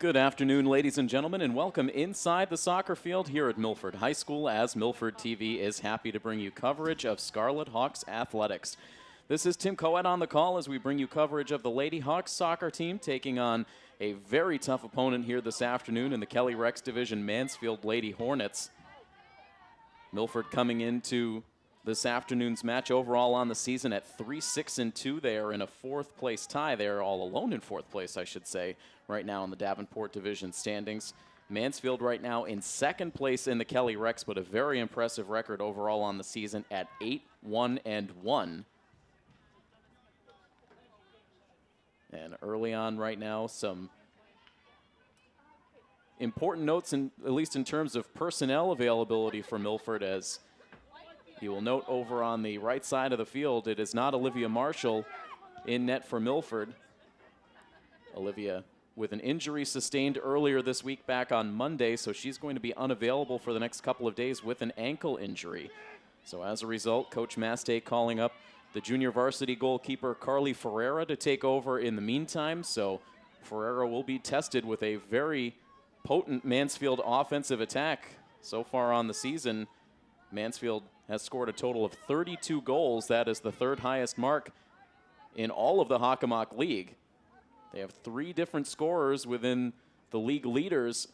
Good afternoon, ladies and gentlemen, and welcome inside the soccer field here at Milford High School as Milford TV is happy to bring you coverage of Scarlet Hawks athletics. This is Tim Coet on the call as we bring you coverage of the Lady Hawks soccer team taking on a very tough opponent here this afternoon in the Kelly Rex Division Mansfield Lady Hornets. Milford coming into this afternoon's match overall on the season at 3-6-2. They are in a fourth place tie. They are all alone in fourth place, I should say, right now in the Davenport Division standings. Mansfield right now in second place in the Kelly Rex, but a very impressive record overall on the season at 8-1-1. And early on right now, some important notes, at least in terms of personnel availability for Milford, as you will note over on the right side of the field, it is not Olivia Marshall in net for Milford. Olivia with an injury sustained earlier this week back on Monday, so she's going to be unavailable for the next couple of days with an ankle injury. So as a result, Coach Mastay calling up the junior varsity goalkeeper Carly Ferreira to take over in the meantime. So Ferreira will be tested with a very potent Mansfield offensive attack so far on the season. Mansfield has scored a total of 32 goals. That is the third highest mark in all of the Hockomock League. They have three different scorers within the league leaders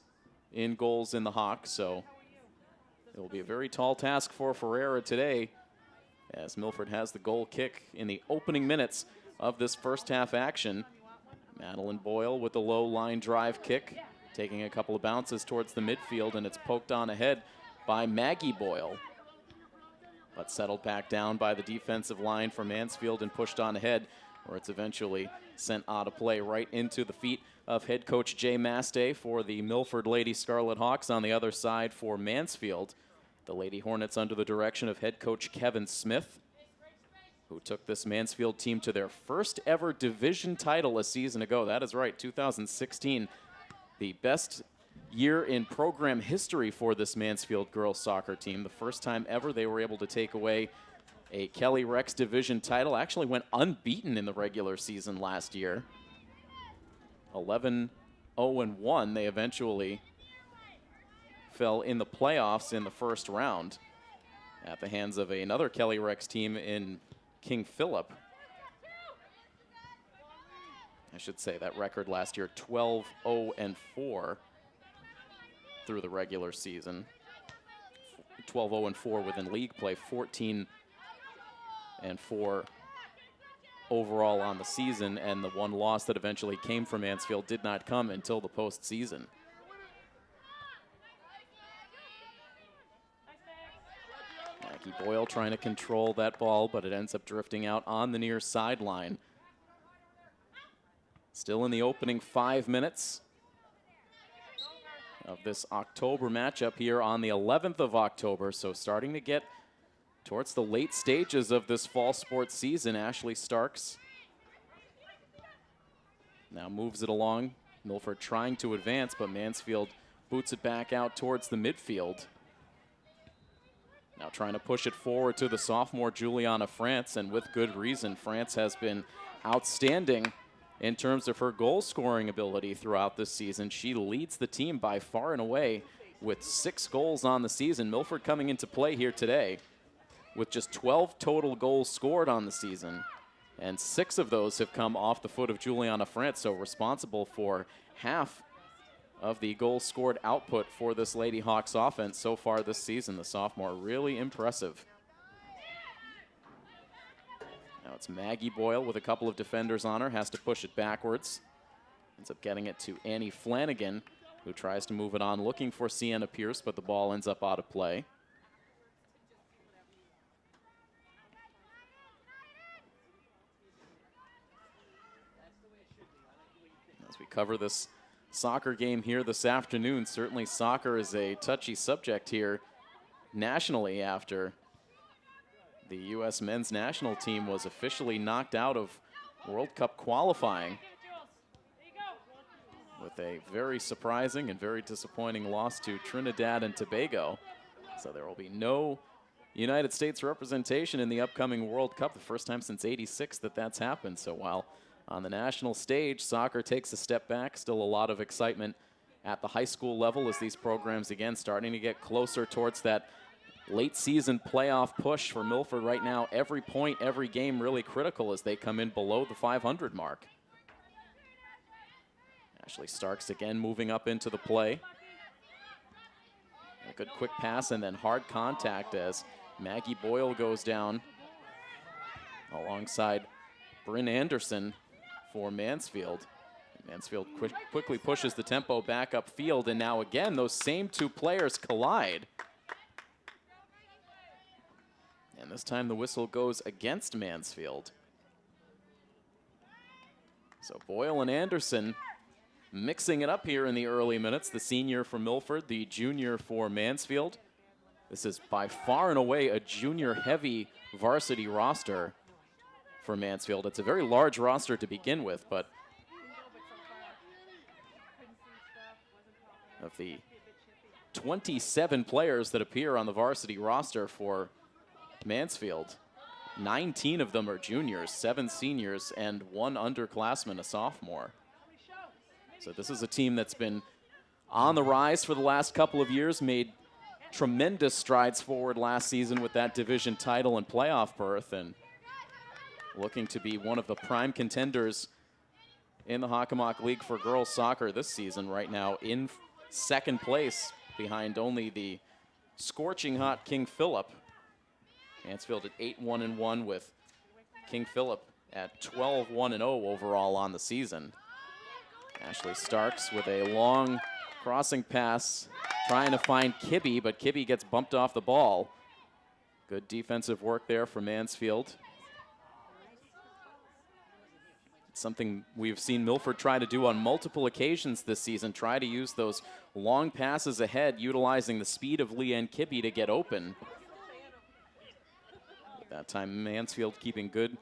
in goals in the Hawks, so it will be a very tall task for Ferreira today as Milford has the goal kick in the opening minutes of this first half action. Madeline Boyle with the low line drive kick, taking a couple of bounces towards the midfield, and it's poked on ahead by Maggie Boyle, but settled back down by the defensive line for Mansfield and pushed on ahead, where it's eventually sent out of play right into the feet of head coach Jay Mastay for the Milford Lady Scarlet Hawks. On the other side for Mansfield, the Lady Hornets under the direction of head coach Kevin Smith, who took this Mansfield team to their first ever division title a season ago. That is right, 2016, the best year in program history for this Mansfield girls soccer team. The first time ever they were able to take away a Kelly Rex Division title. Actually went unbeaten in the regular season last year. 11-0-1. They eventually fell in the playoffs in the first round at the hands of another Kelly Rex team in King Philip. I should say that record last year, 12-0-4 through the regular season. 12-0-4 within league play, 14-4 overall on the season, and the one loss that eventually came from Mansfield did not come until the postseason. Maggie Boyle trying to control that ball, but it ends up drifting out on the near sideline. Still in the opening 5 minutes of this October matchup here on the 11th of October, so starting to get towards the late stages of this fall sports season. Ashley Starks now moves it along. Milford trying to advance, but Mansfield boots it back out towards the midfield. Now trying to push it forward to the sophomore Juliana France, and with good reason. France has been outstanding in terms of her goal scoring ability throughout this season. She leads the team by far and away with 6 goals on the season. Milford coming into play here today with just 12 total goals scored on the season, and 6 of those have come off the foot of Juliana France, so responsible for half of the goals scored output for this Lady Hawks offense so far this season. The sophomore really impressive. Now it's Maggie Boyle with a couple of defenders on her, has to push it backwards. Ends up getting it to Annie Flanagan, who tries to move it on looking for Sienna Pierce, but the ball ends up out of play. As we cover this soccer game here this afternoon, certainly soccer is a touchy subject here nationally after the U.S. men's national team was officially knocked out of World Cup qualifying with a very surprising and very disappointing loss to Trinidad and Tobago. So there will be no United States representation in the upcoming World Cup, the first time since '86 that that's happened. So while on the national stage, soccer takes a step back. Still a lot of excitement at the high school level as these programs, again, starting to get closer towards that late season playoff push for Milford right now. Every point, every game really critical as they come in below the 500 mark. Ashley Starks again moving up into the play. A good quick pass and then hard contact as Maggie Boyle goes down alongside Bryn Anderson for Mansfield. Mansfield quickly pushes the tempo back upfield, and now again those same two players collide. And this time the whistle goes against Mansfield. So Boyle and Anderson mixing it up here in the early minutes. The senior for Milford, the junior for Mansfield. This is by far and away a junior-heavy varsity roster for Mansfield. It's a very large roster to begin with, but of the 27 players that appear on the varsity roster for Mansfield, 19 of them are juniors, 7 seniors, and 1 underclassman, a sophomore. So this is a team that's been on the rise for the last couple of years, made tremendous strides forward last season with that division title and playoff berth, and looking to be one of the prime contenders in the Hockomock League for girls soccer this season, right now in second place behind only the scorching hot King Philip. Mansfield at 8-1-1 with King Philip at 12-1-0 overall on the season. Ashley Starks with a long crossing pass, trying to find Kibbe, but Kibbe gets bumped off the ball. Good defensive work there for Mansfield. It's something we've seen Milford try to do on multiple occasions this season, try to use those long passes ahead, utilizing the speed of Leanne Kibbe to get open. At that time, Mansfield keeping good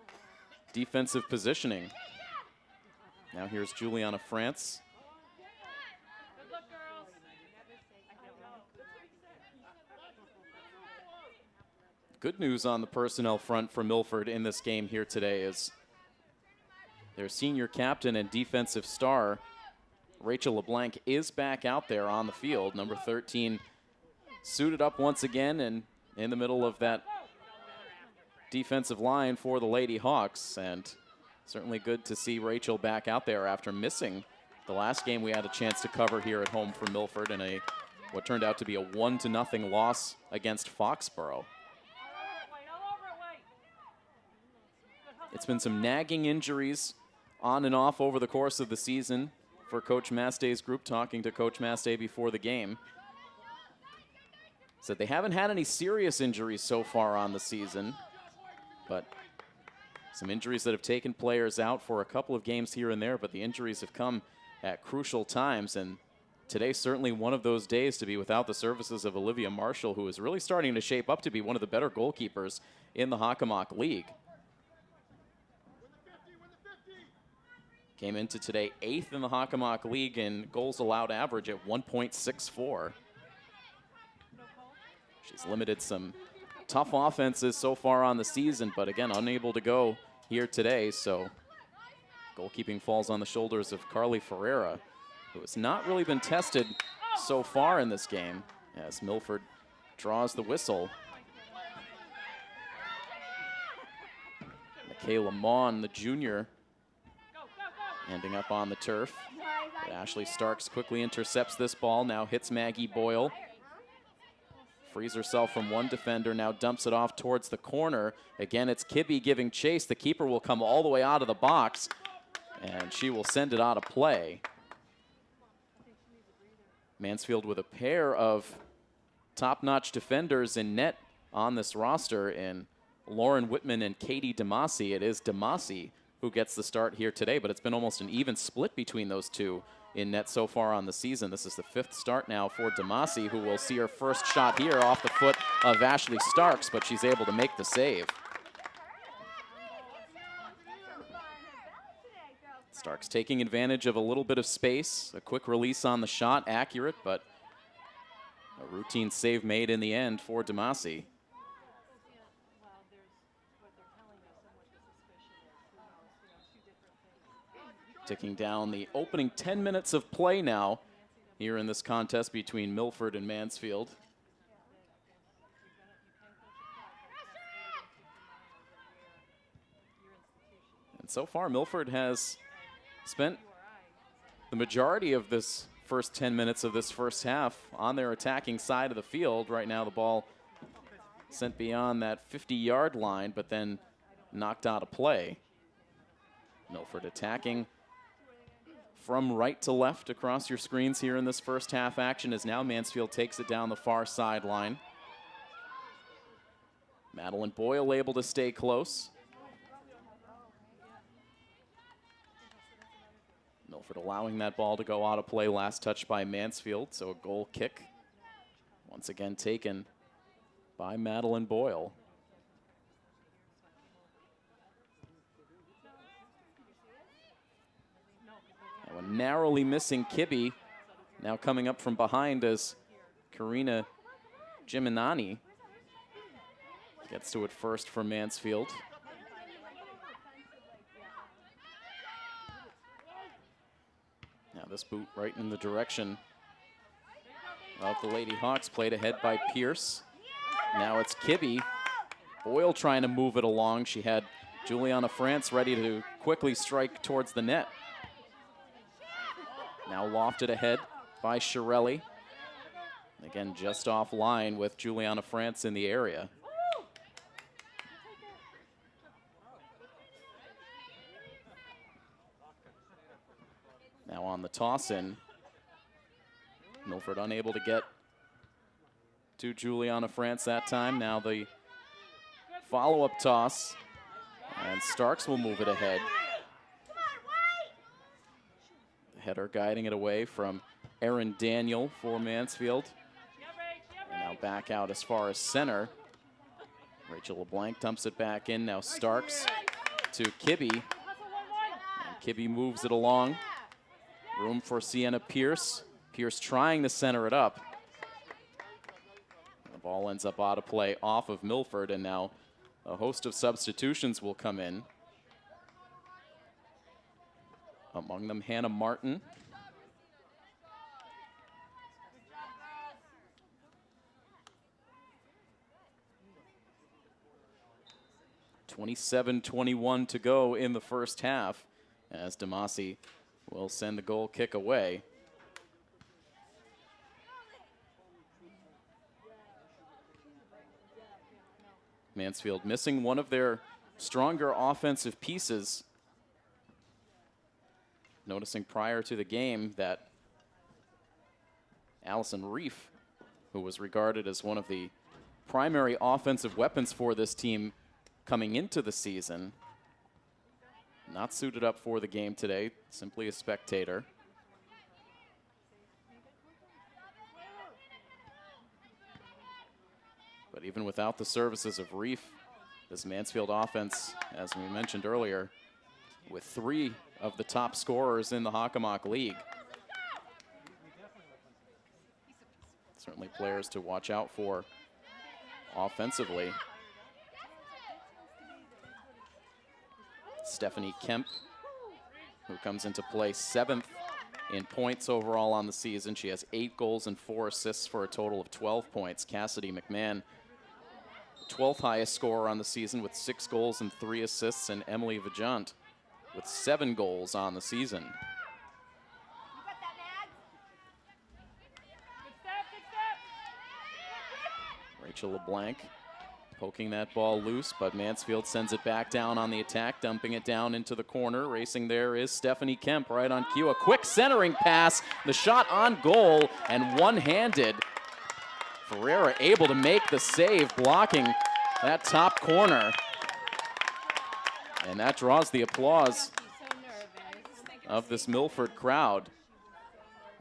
defensive positioning. Now here's Juliana France. Good news on the personnel front for Milford in this game here today is their senior captain and defensive star, Rachel LeBlanc, is back out there on the field. Number 13 suited up once again and in the middle of that defensive line for the Lady Hawks, and certainly good to see Rachel back out there after missing the last game we had a chance to cover here at home for Milford in what turned out to be a 1-0 loss against Foxborough. It's been some nagging injuries on and off over the course of the season for Coach Mastey's group, talking to Coach Mastey before the game. Said they haven't had any serious injuries so far on the season, but some injuries that have taken players out for a couple of games here and there, but the injuries have come at crucial times, and today certainly one of those days to be without the services of Olivia Marshall, who is really starting to shape up to be one of the better goalkeepers in the Hockomock League. Came into today 8th in the Hockomock League in goals allowed average at 1.64. She's limited some tough offenses so far on the season, but again, unable to go here today, so goalkeeping falls on the shoulders of Carly Ferreira, who has not really been tested so far in this game as Milford draws the whistle. Michaela Mon, the junior, ending up on the turf. But Ashley Starks quickly intercepts this ball, now hits Maggie Boyle. Frees herself from one defender, now dumps it off towards the corner. Again, it's Kibbe giving chase. The keeper will come all the way out of the box, and she will send it out of play. Mansfield with a pair of top-notch defenders in net on this roster in Lauren Whitman and Katie Damasi. It is Damasi who gets the start here today, but it's been almost an even split between those two in net so far on the season. This is the 5th start now for Damasi, who will see her first shot here off the foot of Ashley Starks, but she's able to make the save. Starks taking advantage of a little bit of space, a quick release on the shot, accurate, but a routine save made in the end for Damasi. Ticking down the opening 10 minutes of play now here in this contest between Milford and Mansfield. And so far, Milford has spent the majority of this first 10 minutes of this first half on their attacking side of the field. Right now, the ball sent beyond that 50-yard line, but then knocked out of play. Milford attacking from right to left across your screens here in this first half action as now Mansfield takes it down the far sideline. Madeline Boyle able to stay close. Milford allowing that ball to go out of play, last touch by Mansfield, so a goal kick once again taken by Madeline Boyle. Now a narrowly missing Kibbe, now coming up from behind as Karina Giminani gets to it first for Mansfield. Now this boot right in the direction of the Lady Hawks, played ahead by Pierce. Now it's Kibbe. Boyle trying to move it along. She had Juliana France ready to quickly strike towards the net. Now lofted ahead by Shirelli. Again, just offline with Juliana France in the area. Now on the toss-in, Milford unable to get to Juliana France that time. Now the follow-up toss, and Starks will move it ahead. The header guiding it away from Erin Daniel for Mansfield. And now back out as far as center. Rachel LeBlanc dumps it back in. Now Starks to Kibbe. And Kibbe moves it along. Room for Sienna Pierce. Pierce trying to center it up. The ball ends up out of play off of Milford, and now a host of substitutions will come in. Among them, Hannah Martin. .27-21 to go in the first half as Damasi will send the goal kick away. Mansfield missing one of their stronger offensive pieces. Noticing prior to the game that Allison Reef, who was regarded as one of the primary offensive weapons for this team coming into the season, not suited up for the game today, simply a spectator. But even without the services of Reef, this Mansfield offense, as we mentioned earlier, with 3 of the top scorers in the Hockomock League. Certainly players to watch out for offensively. Stephanie Kemp, who comes into play 7th in points overall on the season. She has 8 goals and 4 assists for a total of 12 points. Cassidy McMahon, 12th highest scorer on the season with 6 goals and 3 assists, and Emily Vajant with 7 goals on the season. Rachel LeBlanc poking that ball loose, but Mansfield sends it back down on the attack, dumping it down into the corner. Racing there is Stephanie Kemp right on cue. A quick centering pass, the shot on goal, and one-handed. Ferreira able to make the save, blocking that top corner. And that draws the applause of this Milford crowd.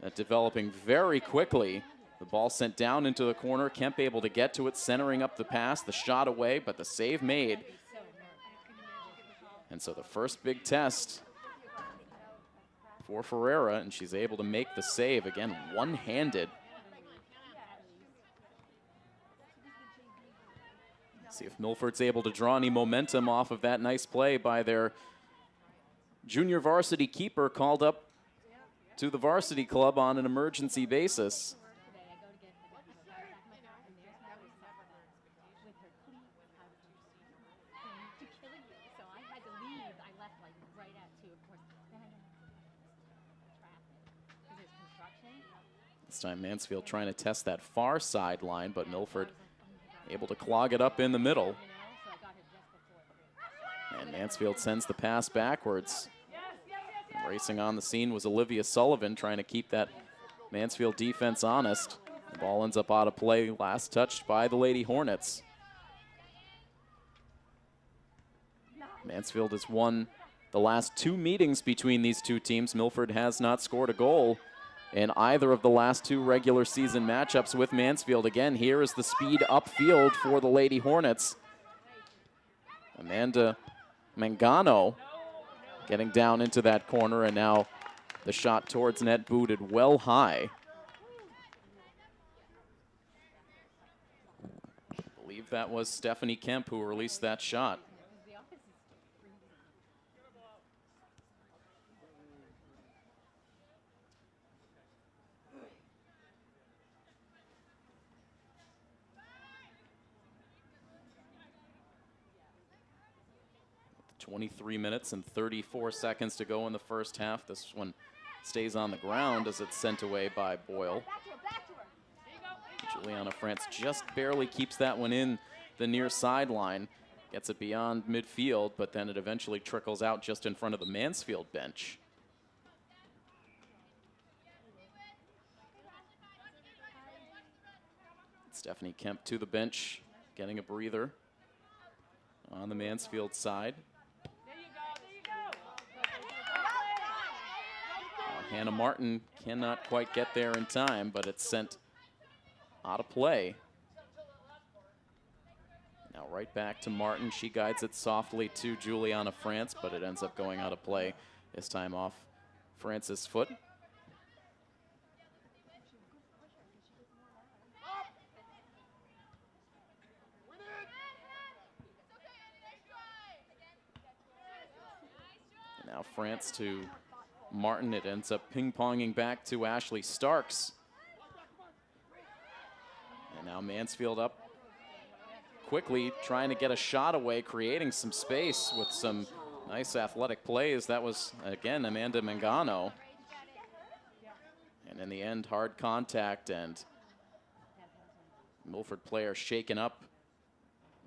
That developing very quickly. The ball sent down into the corner. Kemp able to get to it, centering up the pass, the shot away, but the save made. And so the first big test for Ferreira, and she's able to make the save, again, one-handed. See if Milford's able to draw any momentum off of that nice play by their junior varsity keeper called up to the varsity club on an emergency basis. This time Mansfield trying to test that far sideline, but Milford able to clog it up in the middle. And Mansfield sends the pass backwards. And racing on the scene was Olivia Sullivan, trying to keep that Mansfield defense honest. The ball ends up out of play, last touched by the Lady Hornets. Mansfield has won the last 2 meetings between these two teams. Milford has not scored a goal in either of the last 2 regular season matchups with Mansfield. Again, here is the speed upfield for the Lady Hornets. Amanda Mangano getting down into that corner, and now the shot towards net booted well high. I believe that was Stephanie Kemp who released that shot. 23 minutes and 34 seconds to go in the first half. This one stays on the ground as it's sent away by Boyle. Juliana France just barely keeps that one in the near sideline. Gets it beyond midfield, but then it eventually trickles out just in front of the Mansfield bench. Stephanie Kemp to the bench, getting a breather on the Mansfield side. Hannah Martin cannot quite get there in time, but it's sent out of play. Now right back to Martin. She guides it softly to Juliana France, but it ends up going out of play, this time off France's foot. Now France to Martin. It ends up ping-ponging back to Ashley Starks. And now Mansfield up quickly, trying to get a shot away, creating some space with some nice athletic plays. That was, again, Amanda Mangano. And in the end, hard contact and Milford player shaken up.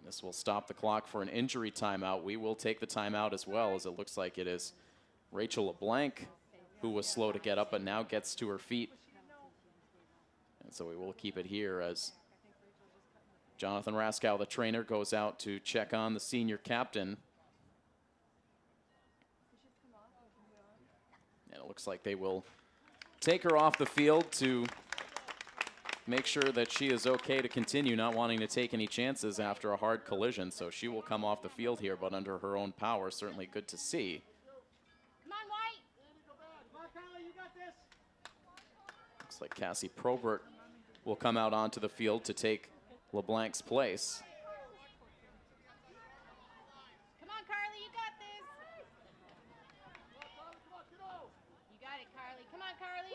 This will stop the clock for an injury timeout. We will take the timeout as well, as it looks like it is Rachel LeBlanc who was slow to get up but now gets to her feet. And so we will keep it here as Jonathan Raskow, the trainer, goes out to check on the senior captain. And it looks like they will take her off the field to make sure that she is okay to continue, not wanting to take any chances after a hard collision. So she will come off the field here, but under her own power. Certainly good to see. Come on, White. Come on, Carly, you got this. Looks like Cassie Probert will come out onto the field to take LeBlanc's place. Come on, Carly, you got this. You got it, Carly. Come on, Carly.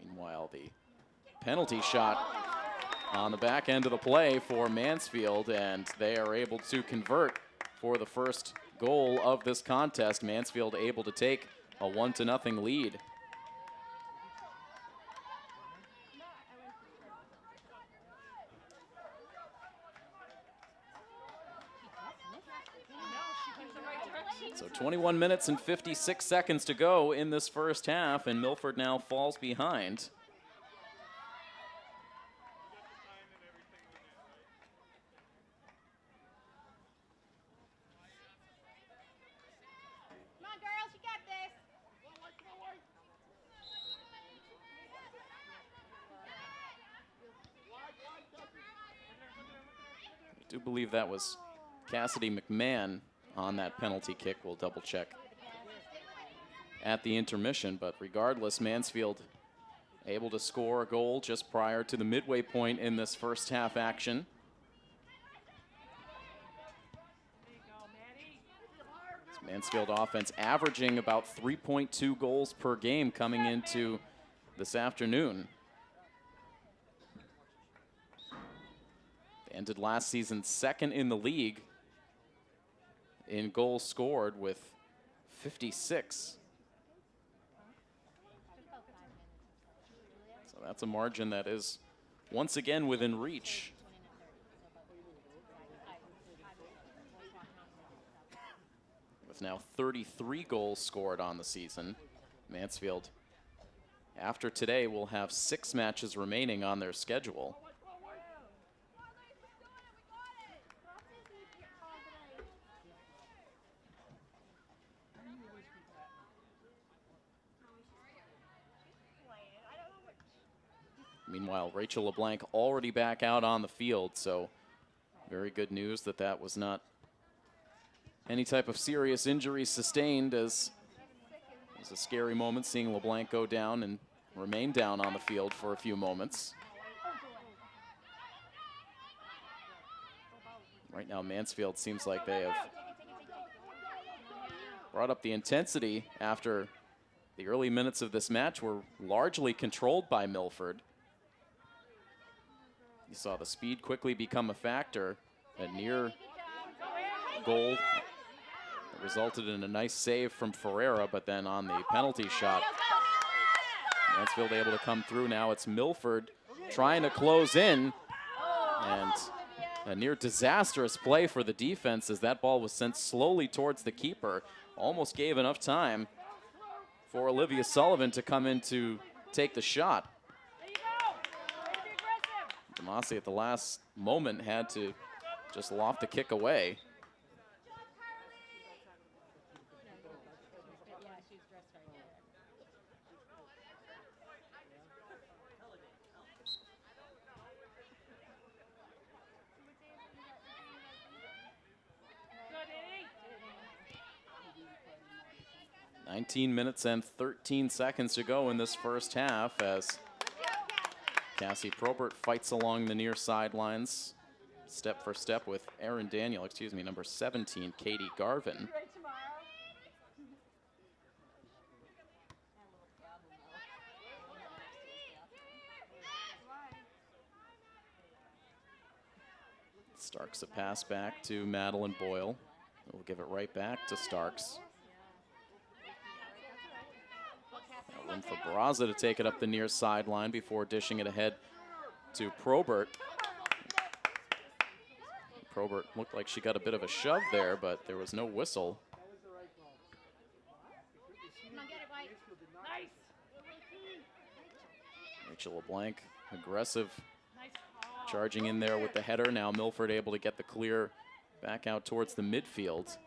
Meanwhile, the penalty shot on the back end of the play for Mansfield, and they are able to convert for the first goal of this contest. Mansfield able to take a 1-0 lead. So 21 minutes and 56 seconds to go in this first half, and Milford now falls behind. Come on, girls, you got this. I do believe that was Cassidy McMahon on that penalty kick. We'll double check at the intermission, but regardless, Mansfield able to score a goal just prior to the midway point in this first half action. As Mansfield offense averaging about 3.2 goals per game coming into this afternoon. They ended last season second in the league in goals scored with 56. So that's a margin that is once again within reach. With now 33 goals scored on the season, Mansfield, after today, will have 6 matches remaining on their schedule. Meanwhile, Rachel LeBlanc already back out on the field, so very good news that that was not any type of serious injury sustained, as it was a scary moment seeing LeBlanc go down and remain down on the field for a few moments. Right now, Mansfield seems like they have brought up the intensity after the early minutes of this match were largely controlled by Milford. You saw the speed quickly become a factor. A near goal that resulted in a nice save from Ferreira, but then on the penalty shot, Mansfield able to come through. Now it's Milford trying to close in, and a near disastrous play for the defense as that ball was sent slowly towards the keeper. Almost gave enough time for Olivia Sullivan to come in to take the shot. Demasi at the last moment had to just loft the kick away. "19 minutes and 13 seconds to go in this first half as Cassie Probert fights along the near sidelines, step for step with number 17, Katie Garvin. Starks a pass back to Madeline Boyle. We'll give it right back to Starks. Room for Barraza to take it up the near sideline before dishing it ahead to Probert. Probert looked like she got a bit of a shove there, but there was no whistle. Rachel LeBlanc, aggressive, charging in there with the header. Now Milford able to get the clear back out towards the midfield.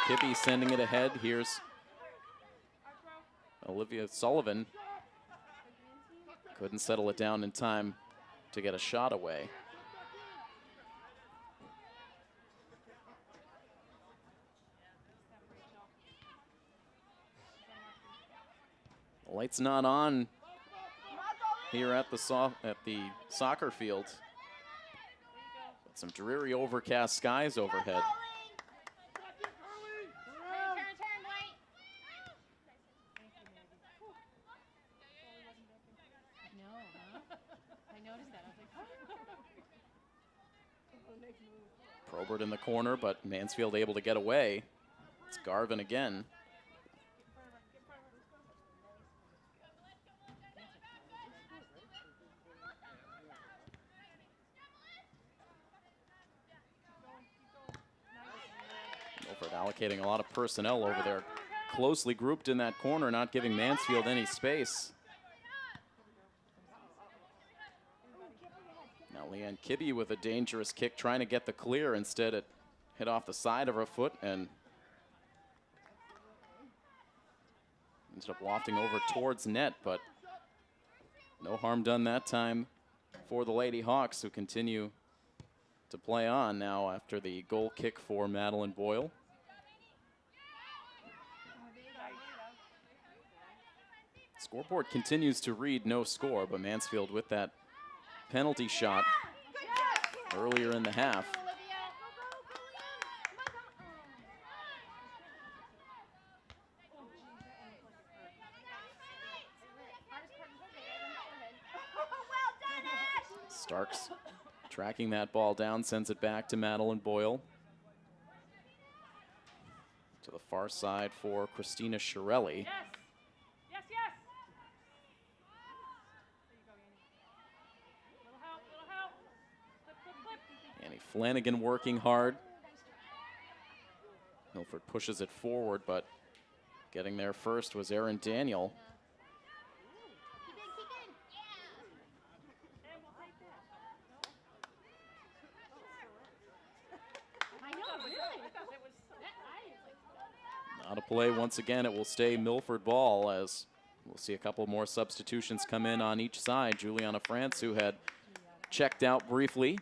Kibbe sending it ahead. Here's Olivia Sullivan. Couldn't settle it down in time to get a shot away. The light's not on here at the soccer field. Some dreary overcast skies overhead. Probert in the corner, but Mansfield able to get away. It's Garvin again. Milford allocating a lot of personnel over there, closely grouped in that corner, not giving Mansfield any space. Now Leanne Kibbe with a dangerous kick, trying to get the clear. Instead, it hit off the side of her foot and ended up lofting over towards net, but no harm done that time for the Lady Hawks, who continue to play on now after the goal kick for Madeline Boyle. Scoreboard continues to read no score, but Mansfield with that penalty shot earlier in the half. Starks tracking that ball down, sends it back to Madeline Boyle. To the far side for Christina Shirelli. Yes, yes. Annie Flanagan working hard. Milford pushes it forward, but getting there first was Erin Daniel. Out of play once again. It will stay Milford ball, as we'll see a couple more substitutions come in on each side. Juliana France, who had checked out briefly,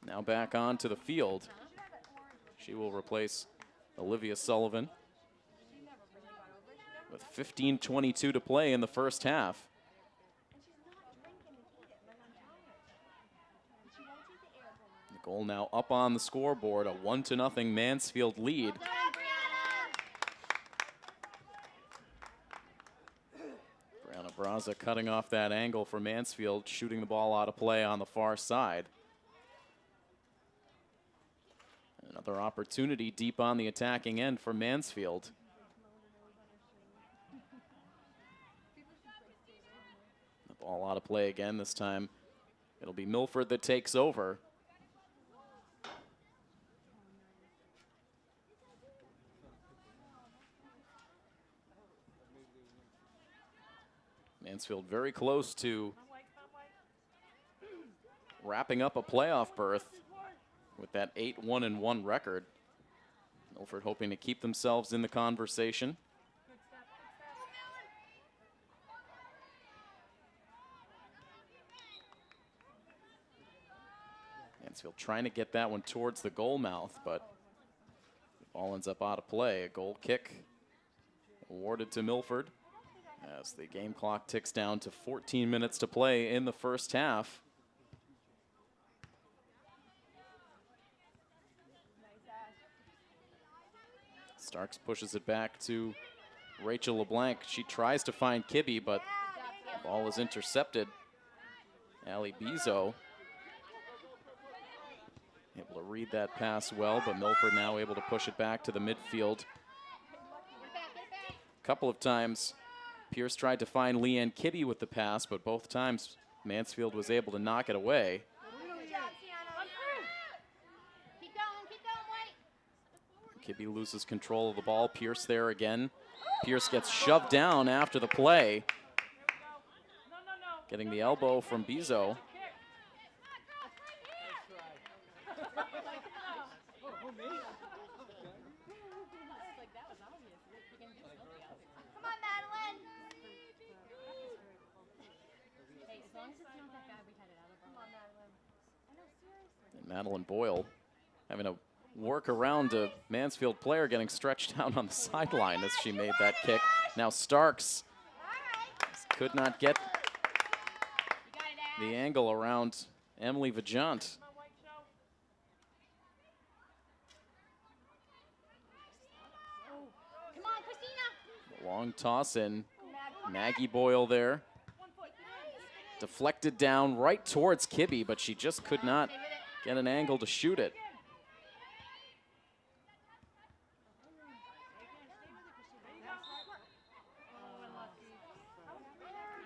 now back onto the field. She will replace Olivia Sullivan with 15:22 to play in the first half. The goal now up on the scoreboard, a 1-0 Mansfield lead. Brianna Braza cutting off that angle for Mansfield, shooting the ball out of play on the far side. Another opportunity deep on the attacking end for Mansfield. The ball out of play again. This time it'll be Milford that takes over. Mansfield very close to wrapping up a playoff berth with that 8-1-1 record. Milford hoping to keep themselves in the conversation. Mansfield trying to get that one towards the goal mouth, but the ball ends up out of play. A goal kick awarded to Milford as the game clock ticks down to 14 minutes to play in the first half. Starks pushes it back to Rachel LeBlanc. She tries to find Kibbe, but the ball is intercepted. Ali Bizo able to read that pass well, but Milford now able to push it back to the midfield. A couple of times Pierce tried to find Leanne Kibbe with the pass, but both times Mansfield was able to knock it away. Kibbe loses control of the ball. Pierce there again. Pierce gets shoved down after the play. Getting the elbow from Bizo. And Madeline Boyle having to work around a Mansfield player getting stretched out on the sideline as she made that kick. Now Starks could not get the angle around Emily Vajant. Long toss in. Maggie Boyle there. Deflected down right towards Kibbe, but she just could not get an angle to shoot it.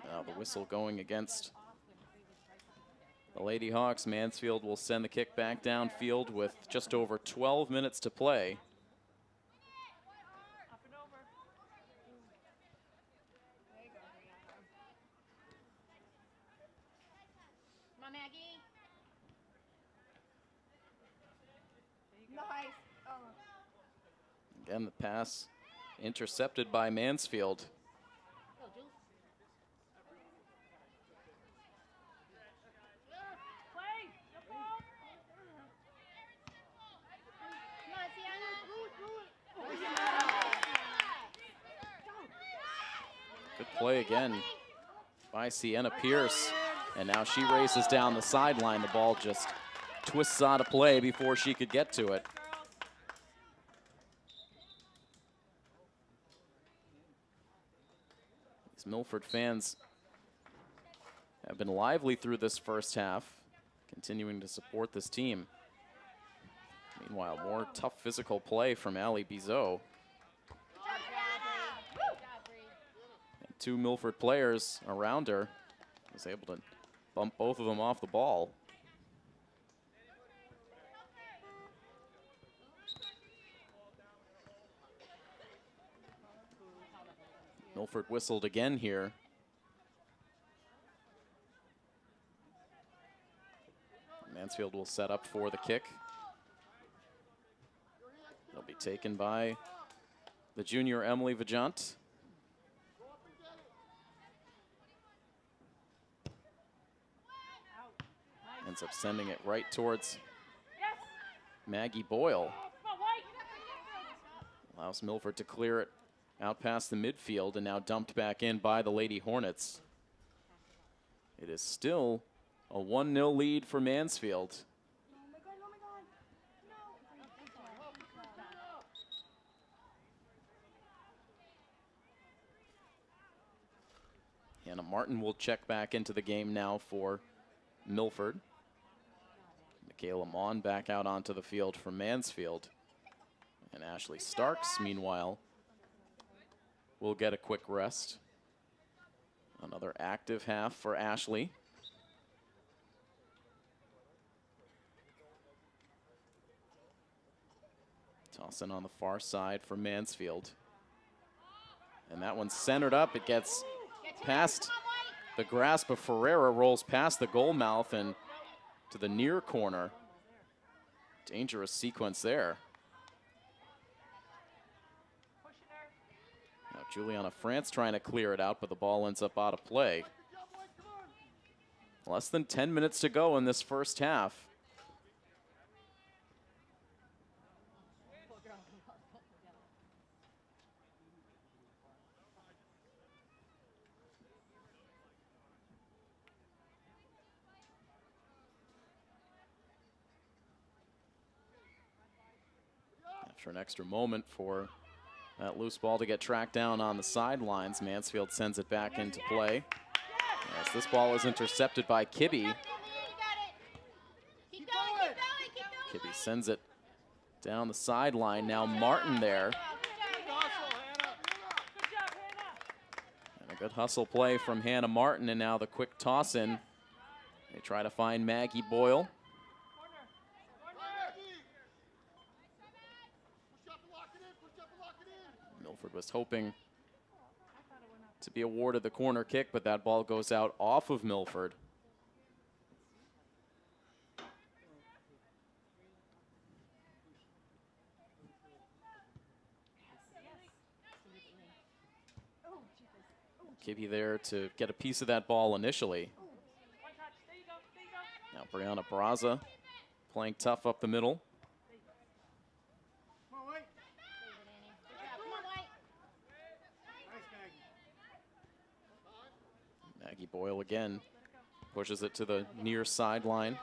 Now the whistle going against the Lady Hawks. Mansfield will send the kick back downfield with just over 12 minutes to play. Again, the pass intercepted by Mansfield. Good play again by Sienna Pierce. And now she races down the sideline. The ball just twists out of play before she could get to it. These Milford fans have been lively through this first half, continuing to support this team. Meanwhile, more tough physical play from Allie Bizot. And 2 Milford players around her was able to bump both of them off the ball. Milford whistled again here. Mansfield will set up for the kick. It'll be taken by the junior Emily Vajant. Ends up sending it right towards Maggie Boyle. Allows Milford to clear it out past the midfield and now dumped back in by the Lady Hornets. It is still a 1-0 lead for Mansfield. Hannah Martin will check back into the game now for Milford. Michaela Mon back out onto the field for Mansfield. And Ashley Starks, meanwhile, will get a quick rest. Another active half for Ashley. Tossing on the far side for Mansfield. And that one's centered up. It gets past the grasp of Ferreira, rolls past the goal mouth and to the near corner. Dangerous sequence there. Now Juliana France trying to clear it out, but the ball ends up out of play. Less than 10 minutes to go in this first half. After an extra moment for that loose ball to get tracked down on the sidelines, Mansfield sends it back into play. As this ball is intercepted by Kibbe. Kibbe sends it down the sideline. Now Martin there. And a good hustle play from Hannah Martin, and now the quick toss in. They try to find Maggie Boyle. Milford was hoping to be awarded the corner kick, but that ball goes out off of Milford. Kibbe there to get a piece of that ball initially. Now Brianna Braza playing tough up the middle. Maggie Boyle again pushes it to the near sideline.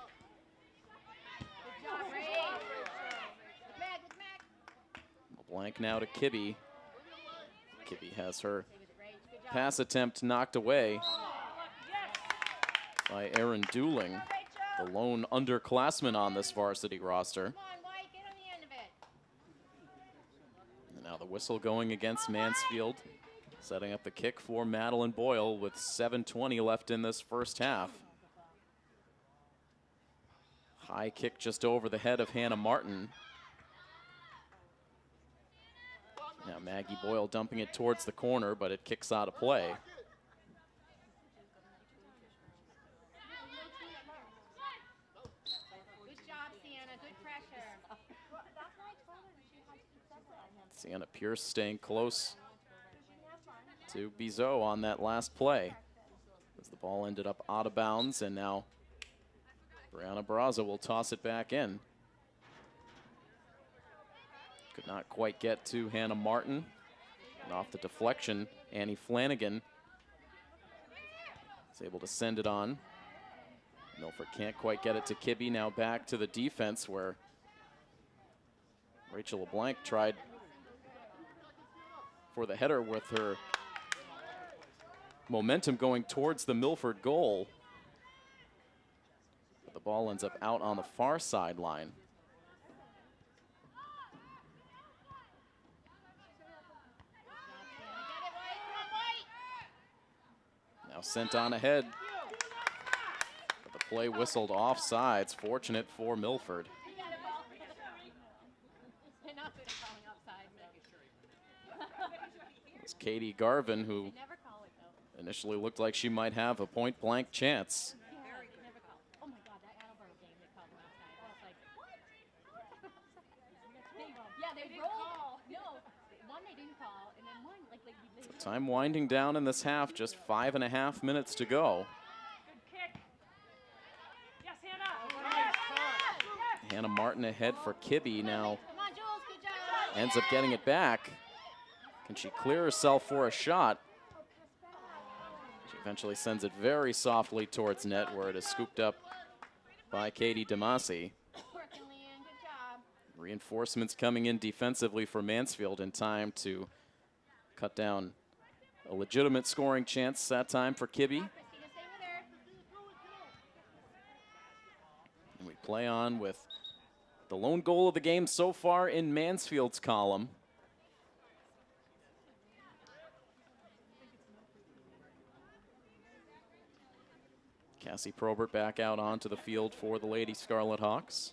Blank now to Kibbe. Kibbe has her pass attempt knocked away by Erin Dooling, the lone underclassman on this varsity roster. And now the whistle going against Mansfield. Setting up the kick for Madeline Boyle with 7:20 left in this first half. High kick just over the head of Hannah Martin. Now Maggie Boyle dumping it towards the corner, but it kicks out of play. Good job, Sienna. Good pressure. Sienna Pierce staying close to Bizot on that last play, as the ball ended up out of bounds, and now Brianna Braza will toss it back in. Could not quite get to Hannah Martin, and off the deflection, Annie Flanagan is able to send it on. Milford can't quite get it to Kibbe. Now back to the defense where Rachel LeBlanc tried for the header with her momentum going towards the Milford goal. But the ball ends up out on the far sideline. Now sent on ahead. But the play whistled offsides. Fortunate for Milford. It's Katie Garvin, who initially looked like she might have a point-blank chance. Oh my God, that Attleboro game they called them outside. I was like, what? Yeah, they rolled. No, one they didn't call, and then one like Time winding down in this half, just 5.5 minutes to go. Good kick. Yes, Hannah. Hannah Martin ahead for Kibbe now. Come on, Jules, good job. Ends up getting it back. Can she clear herself for a shot? She eventually sends it very softly towards net where it is scooped up by Katie Damasi. Working, Leanne, good job. Reinforcements coming in defensively for Mansfield in time to cut down a legitimate scoring chance that time for Kibbe. Christina, stay with her. And we play on with the lone goal of the game so far in Mansfield's column. Cassie Probert back out onto the field for the Lady Scarlet Hawks.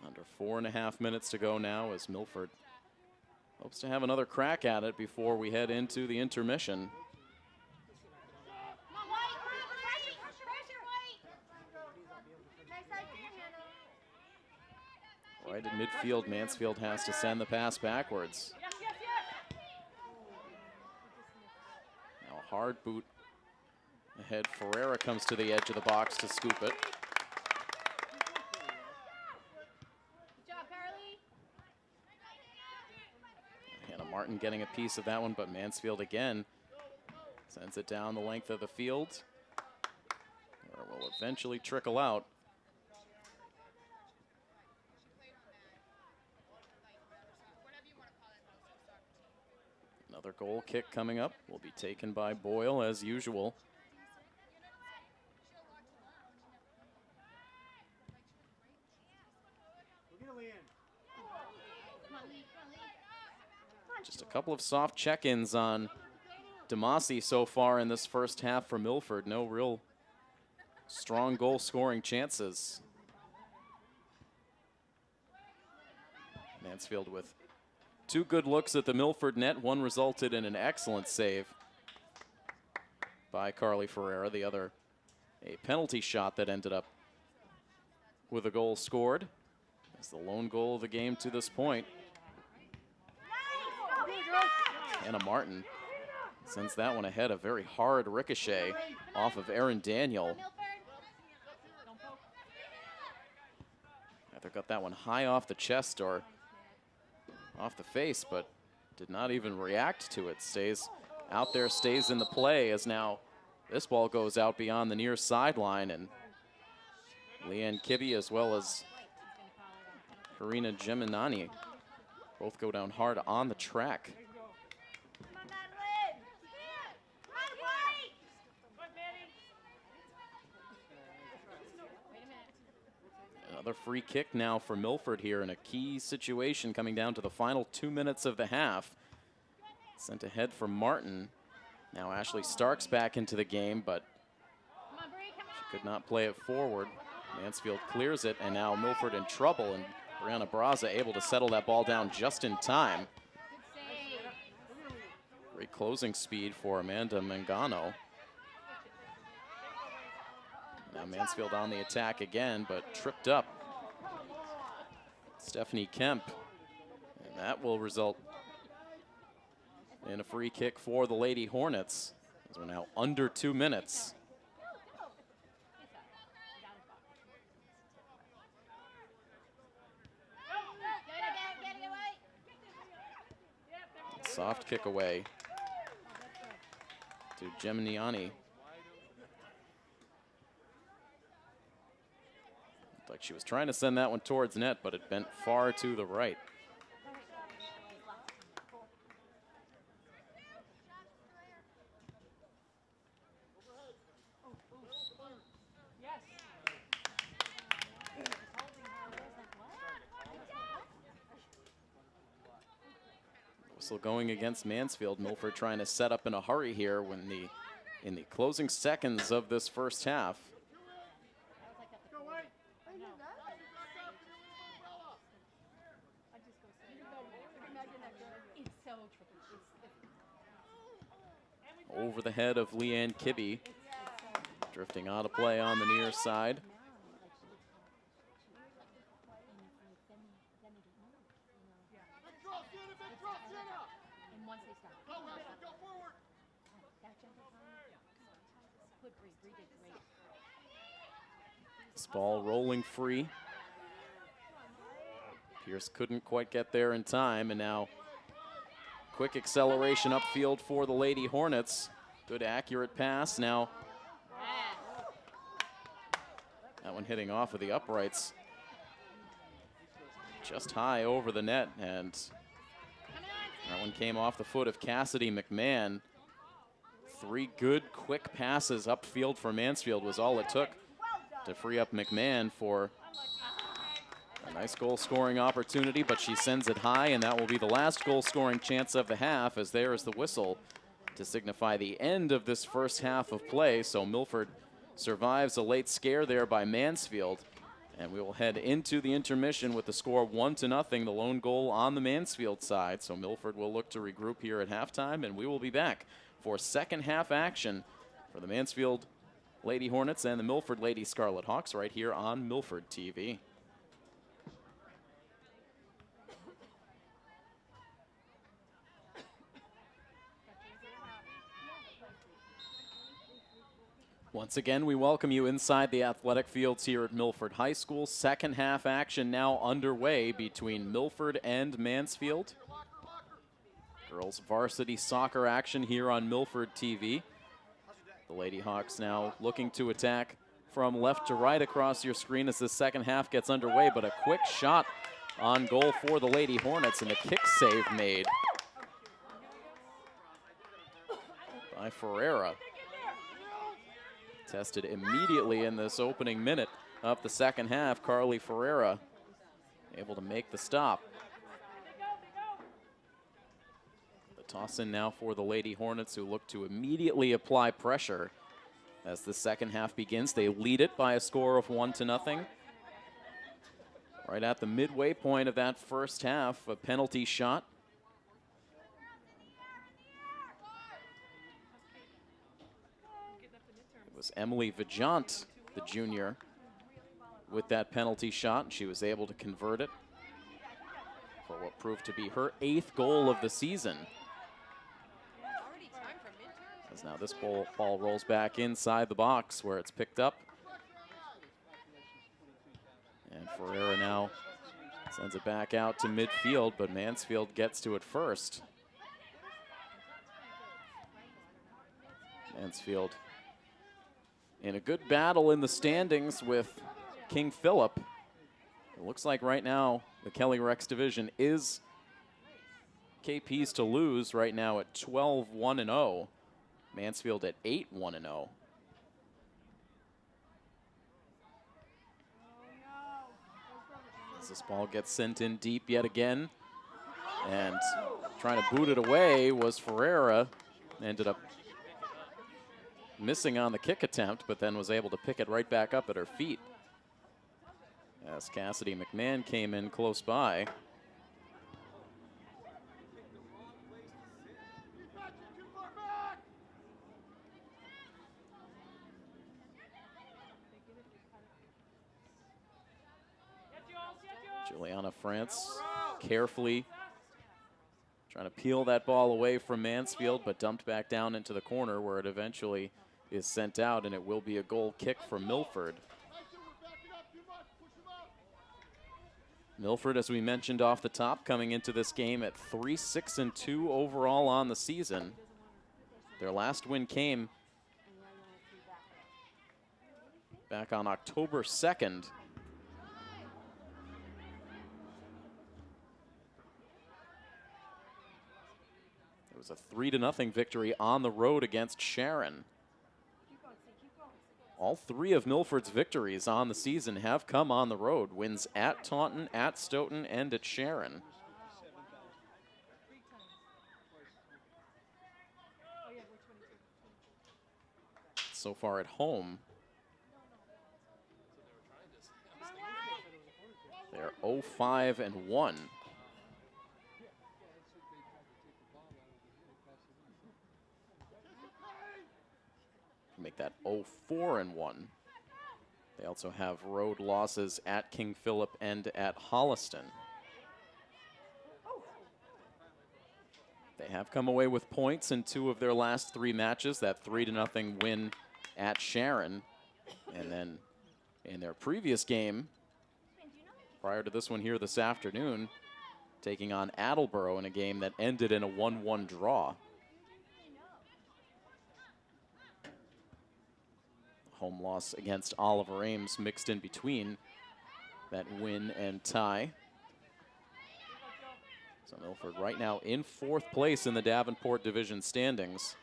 Under 4.5 minutes to go now as Milford hopes to have another crack at it before we head into the intermission. Come on, White. Pressure, White. Nice idea, Hannah. Right in midfield, Mansfield has to send the pass backwards. Now a hard boot ahead. Ferreira comes to the edge of the box to scoop it. Good job, Carly. Hannah Martin getting a piece of that one, but Mansfield again sends it down the length of the field, where it will eventually trickle out. Another goal kick coming up will be taken by Boyle as usual. Just a couple of soft check-ins on Damasi so far in this first half for Milford. No real strong goal-scoring chances. Mansfield with two good looks at the Milford net. One resulted in an excellent save by Carly Ferreira. The other, a penalty shot that ended up with a goal scored. It's the lone goal of the game to this point. Hannah Martin sends that one ahead. A very hard ricochet off of Erin Daniel. Either got that one high off the chest or off the face, but did not even react to it. Stays out there, stays in the play, as now this ball goes out beyond the near sideline, and Leanne Kibbe as well as Karina Geminani both go down hard on the track. Another free kick now for Milford here in a key situation coming down to the final 2 minutes of the half. Sent ahead for Martin. Now Ashley Starks back into the game, but she could not play it forward. Mansfield clears it, and now Milford in trouble, and Brianna Braza able to settle that ball down just in time. Great closing speed for Amanda Mangano. Now Mansfield on the attack again, but tripped up Stephanie Kemp. And that will result in a free kick for the Lady Hornets. As we're now under 2 minutes. Soft kick away to Geminiani. Looked like she was trying to send that one towards net, but it bent far to the right. Whistle going against Mansfield. Milford trying to set up in a hurry here when in the closing seconds of this first half. Over the head of Leanne Kibbe. Drifting out of play on the near side. This ball rolling free. Pierce couldn't quite get there in time, and now quick acceleration upfield for the Lady Hornets. Good accurate pass. Now that one hitting off of the uprights. Just high over the net, and that one came off the foot of Cassidy McMahon. 3 good quick passes upfield for Mansfield was all it took to free up McMahon for a nice goal scoring opportunity, but she sends it high, and that will be the last goal scoring chance of the half, as there is the whistle to signify the end of this first half of play. So Milford survives a late scare there by Mansfield, and we will head into the intermission with the score 1-0, the lone goal on the Mansfield side. So Milford will look to regroup here at halftime, and we will be back for second half action for the Mansfield Lady Hornets and the Milford Lady Scarlet Hawks right here on Milford TV. Once again, we welcome you inside the athletic fields here at Milford High School. Second half action now underway between Milford and Mansfield. Girls varsity soccer action here on Milford TV. The Lady Hawks now looking to attack from left to right across your screen as the second half gets underway, but a quick shot on goal for the Lady Hornets, and a kick save made by Ferreira. Tested immediately in this opening minute of the second half. Carly Ferreira able to make the stop. The toss in now for the Lady Hornets, who look to immediately apply pressure as the second half begins. They lead it by a score of 1-0. Right at the midway point of that first half, a penalty shot. It was Emily Vajant, the junior, with that penalty shot, and she was able to convert it for what proved to be her 8th goal of the season. As now this ball rolls back inside the box where it's picked up. And Ferreira now sends it back out to midfield, but Mansfield gets to it first. Mansfield in a good battle in the standings with King Philip. It looks like right now the Kelly Rex division is KP's to lose right now at 12-1-0. Mansfield at 8-1-0. As this ball gets sent in deep yet again, and trying to boot it away was Ferreira. Ended up missing on the kick attempt, but then was able to pick it right back up at her feet as Cassidy McMahon came in close by. Juliana France carefully Trying to peel that ball away from Mansfield, but dumped back down into the corner where it eventually is sent out, and it will be a goal kick for Milford. Milford, as we mentioned off the top, coming into this game at 3-6-2 overall on the season. Their last win came back on October 2nd. It was a 3-0 victory on the road against Sharon. All three of Milford's victories on the season have come on the road. Wins at Taunton, at Stoughton, and at Sharon. So far at home, they're 0-5-1. Make that 0-4-1. They also have road losses at King Philip and at Holliston. They have come away with points in 2 of their last 3 matches, that 3-0 win at Sharon. And then in their previous game, prior to this one here this afternoon, taking on Attleboro in a game that ended in a 1-1 draw. Home loss against Oliver Ames mixed in between that win and tie. So Milford right now in 4th place in the Davenport Division standings.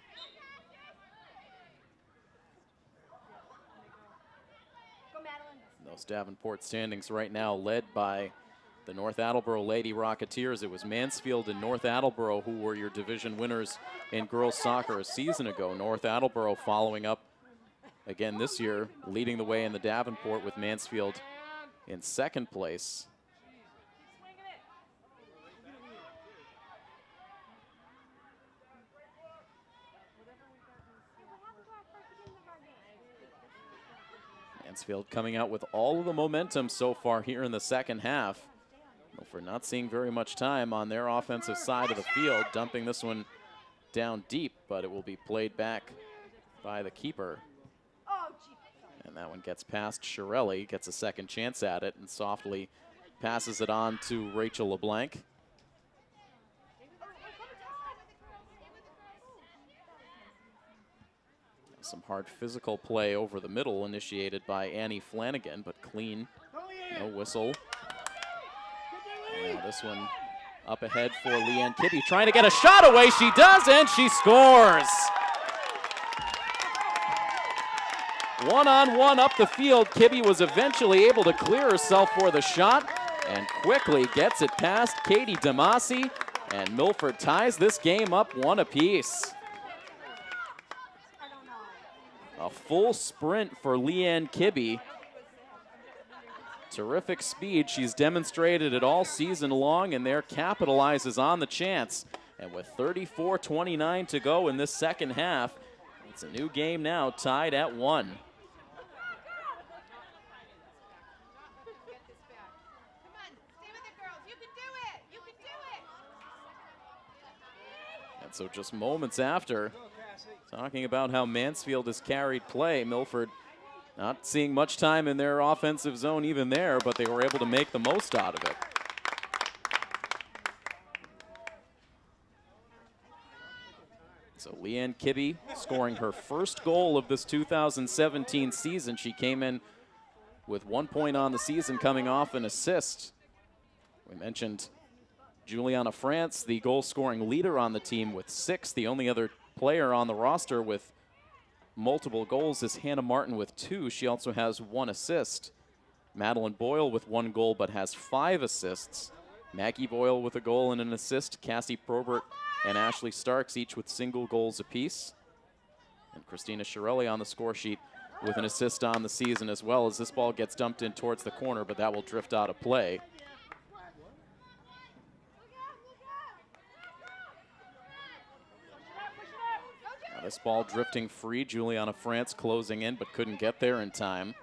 Those Davenport standings right now led by the North Attleboro Lady Rocketeers. It was Mansfield and North Attleboro who were your division winners in girls soccer a season ago. North Attleboro following up again this year, leading the way in the Davenport with Mansfield in 2nd place. Mansfield coming out with all of the momentum so far here in the 2nd half. Milford not seeing very much time on their offensive side of the field, dumping this one down deep, but it will be played back by the keeper. And that one gets past Shirelli, gets a second chance at it, and softly passes it on to Rachel LeBlanc. Some hard physical play over the middle initiated by Annie Flanagan, but clean, no whistle. And this one up ahead for Leanne Kibbe, trying to get a shot away. She does, and she scores. 1-on-1 up the field. Kibbe was eventually able to clear herself for the shot and quickly gets it past Katie Damasi, and Milford ties this game up 1 apiece. A full sprint for Leanne Kibbe. Terrific speed. She's demonstrated it all season long, and there capitalizes on the chance. And with 34:29 to go in this 2nd half, it's a new game now, tied at 1. And so just moments after, talking about how Mansfield has carried play, Milford not seeing much time in their offensive zone even there, but they were able to make the most out of it. So Leanne Kibbe scoring her first goal of this 2017 season. She came in with 1 point on the season, coming off an assist. We mentioned Juliana France, the goal-scoring leader on the team with 6. The only other player on the roster with multiple goals is Hannah Martin with 2. She also has 1 assist. Madeline Boyle with 1 goal but has 5 assists. Maggie Boyle with a goal and an assist. Cassie Probert and Ashley Starks each with single goals apiece. And Christina Shirelli on the score sheet with an assist on the season as well, as this ball gets dumped in towards the corner, but that will drift out of play. Now this ball drifting free. Juliana France closing in, but couldn't get there in time.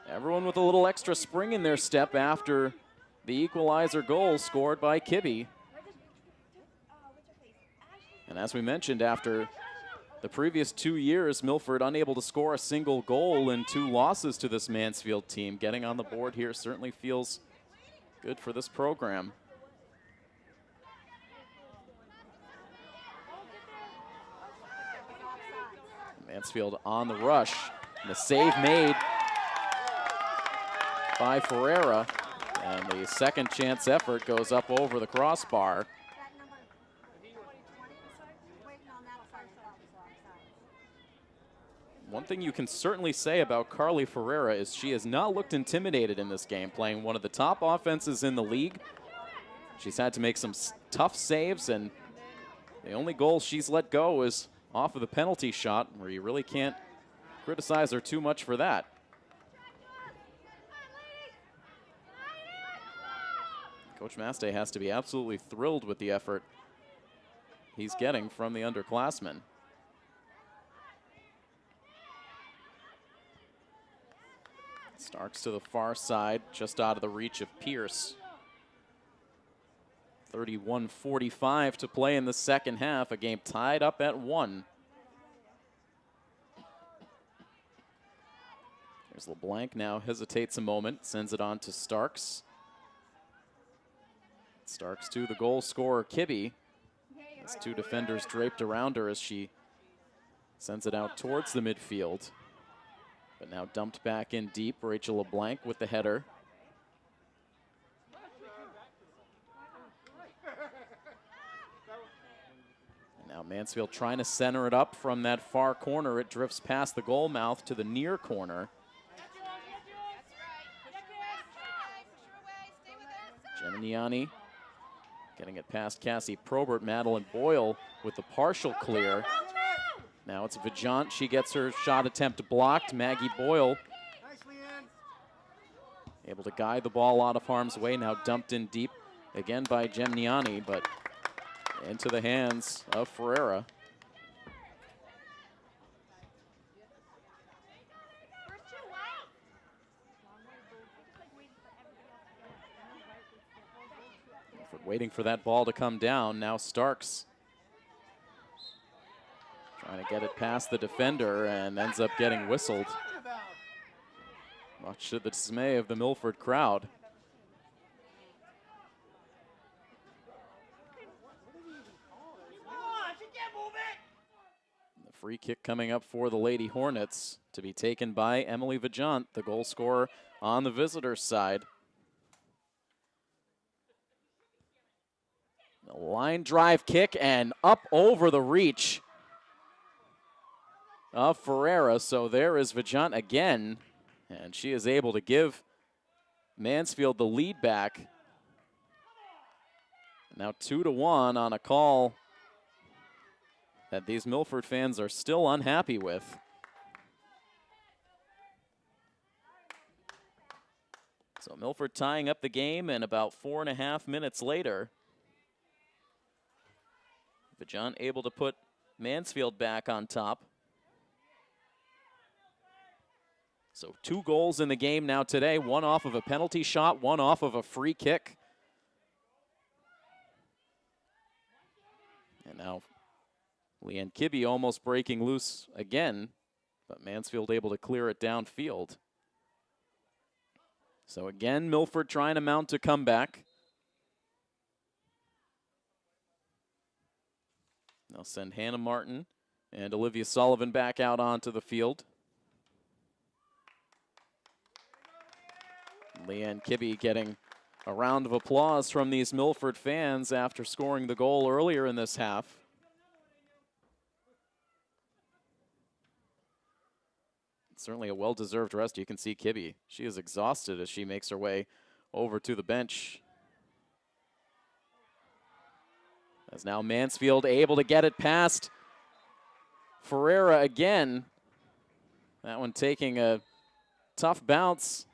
Everyone with a little extra spring in their step after the equalizer goal scored by Kibbe. And as we mentioned, after the previous 2 years, Milford unable to score a single goal in 2 losses to this Mansfield team. Getting on the board here certainly feels good for this program. Mansfield on the rush. And the save made by Ferreira. And the second chance effort goes up over the crossbar. One thing you can certainly say about Carly Ferreira is she has not looked intimidated in this game, playing one of the top offenses in the league. She's had to make some tough saves, and the only goal she's let go is off of the penalty shot, where you really can't criticize her too much for that. Coach Mastey has to be absolutely thrilled with the effort he's getting from the underclassmen. Starks to the far side, just out of the reach of Pierce. 31:45 to play in the second half, a game tied up at 1. There's LeBlanc now, hesitates a moment, sends it on to Starks. Starks to the goal scorer, Kibbe. Has 2 defenders draped around her as she sends it out towards the midfield. But now dumped back in deep. Rachel LeBlanc with the header. And now Mansfield trying to center it up from that far corner. It drifts past the goal mouth to the near corner. Geminiani getting it past Cassie Probert. Madeline Boyle with the partial clear. Now it's Vajant. She gets her shot attempt blocked. Maggie Boyle able to guide the ball out of harm's way. Now dumped in deep again by Gemniani, but into the hands of Ferreira. Waiting for that ball to come down. Now Starks trying to get it past the defender and ends up getting whistled. Much to the dismay of the Milford crowd. The free kick coming up for the Lady Hornets to be taken by Emily Vajant, the goal scorer on the visitors' side. The line drive kick and up over the reach of Ferreira. So there is Vajant again, and she is able to give Mansfield the lead back. Now 2-1 on a call that these Milford fans are still unhappy with. So Milford tying up the game, and about 4.5 minutes later, Vajant able to put Mansfield back on top. So 2 goals in the game now today, 1 off of a penalty shot, 1 off of a free kick. And now Leanne Kibbe almost breaking loose again, but Mansfield able to clear it downfield. So again, Milford trying to mount a comeback. They'll send Hannah Martin and Olivia Sullivan back out onto the field. Leanne Kibbe getting a round of applause from these Milford fans after scoring the goal earlier in this half. It's certainly a well-deserved rest. You can see Kibbe. She is exhausted as she makes her way over to the bench. As now Mansfield able to get it past Ferreira again. That one taking a tough bounce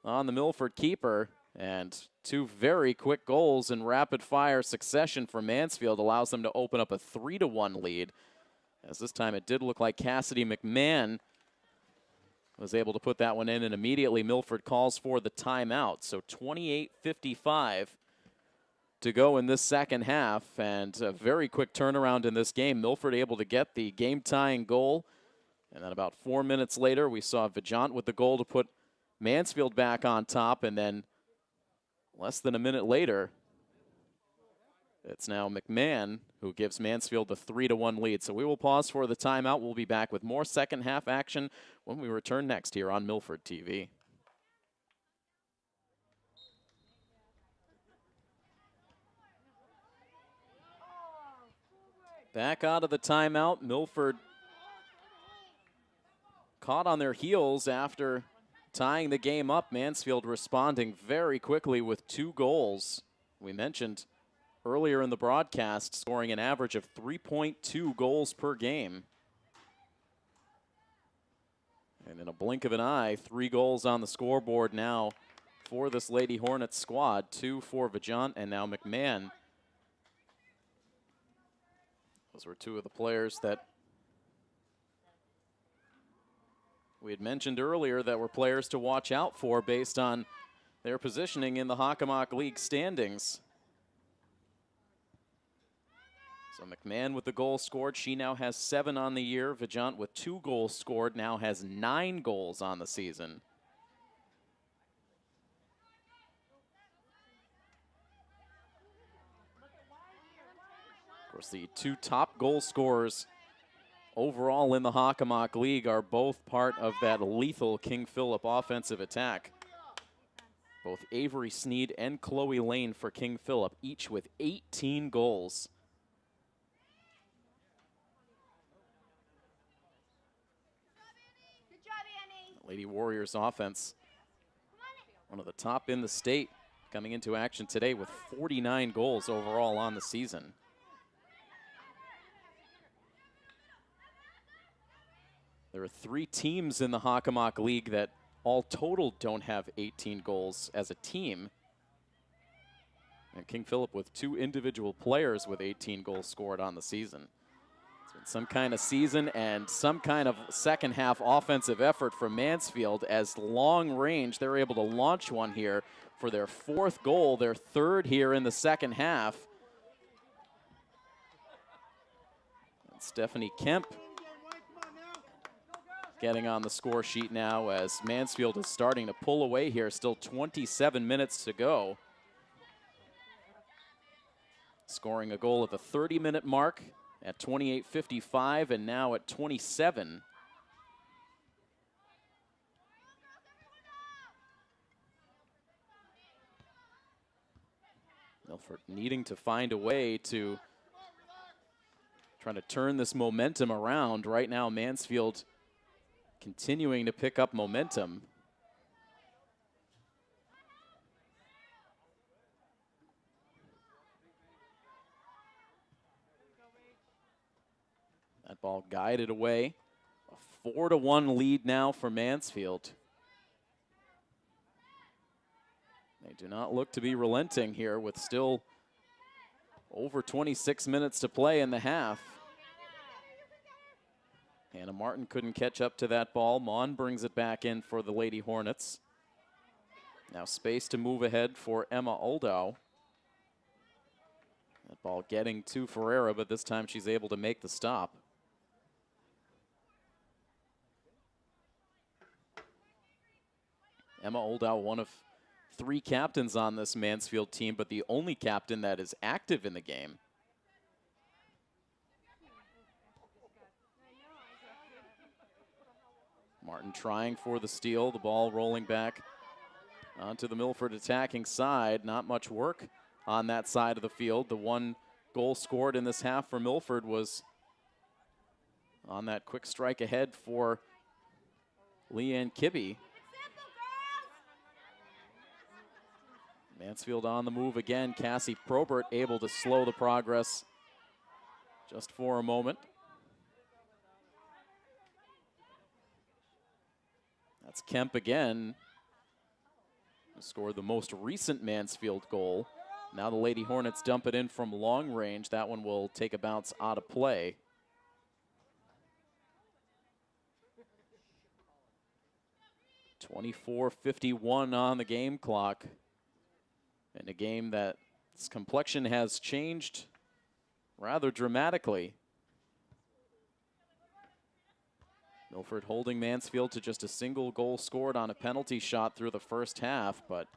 on the Milford keeper. And 2 very quick goals in rapid-fire succession for Mansfield allows them to open up a 3-1 lead. As this time it did look like Cassidy McMahon was able to put that one in, and immediately Milford calls for the timeout. So 28:55 to go in this second half, and a very quick turnaround in this game. Milford able to get the game-tying goal, and then about 4 minutes later, we saw Vajant with the goal to put Mansfield back on top, and then less than a minute later, it's now McMahon who gives Mansfield the 3-1 lead. So we will pause for the timeout. We'll be back with more second half action when we return next here on Milford TV. Back out of the timeout. Milford caught on their heels after tying the game up. Mansfield responding very quickly with 2 goals. We mentioned earlier in the broadcast, scoring an average of 3.2 goals per game. And in a blink of an eye, 3 goals on the scoreboard now for this Lady Hornets squad. 2 for Vajant and now McMahon. Those were 2 of the players that we had mentioned earlier that were players to watch out for based on their positioning in the Hockomock League standings. So McMahon with the goal scored. She now has 7 on the year. Vajant with 2 goals scored now has 9 goals on the season. Of course, the 2 top goal scorers overall in the Hockomock League are both part of that lethal King Philip offensive attack. Both Avery Sneed and Chloe Lane for King Philip, each with 18 goals. Lady Warriors offense, one of the top in the state, coming into action today with 49 goals overall on the season. There are 3 teams in the Hockomock League that all total don't have 18 goals as a team. And King Philip with 2 individual players with 18 goals scored on the season. It's been some kind of season and some kind of second half offensive effort from Mansfield as long range. They're able to launch one here for their 4th goal, their 3rd here in the second half. And Stephanie Kemp getting on the score sheet now as Mansfield is starting to pull away here. Still 27 minutes to go. Scoring a goal at the 30-minute mark at 28:55 and now at 27. Milford needing to find a way to try to turn this momentum around. Right now, Mansfield continuing to pick up momentum. That ball guided away. A 4-1 lead now for Mansfield. They do not look to be relenting here with still over 26 minutes to play in the half. Hannah Martin couldn't catch up to that ball. Mon brings it back in for the Lady Hornets. Now space to move ahead for Emma Oldau. That ball getting to Ferreira, but this time she's able to make the stop. Emma Oldau, one of 3 captains on this Mansfield team, but the only captain that is active in the game. Martin trying for the steal, the ball rolling back onto the Milford attacking side. Not much work on that side of the field. The 1 goal scored in this half for Milford was on that quick strike ahead for Leanne Kibbe. Mansfield on the move again. Cassie Probert able to slow the progress just for a moment. That's Kemp again, who scored the most recent Mansfield goal. Now the Lady Hornets dump it in from long range. That one will take a bounce out of play. .24:51 on the game clock. In a game that This complexion has changed rather dramatically. Milford holding Mansfield to just a single goal scored on a penalty shot through the first half, but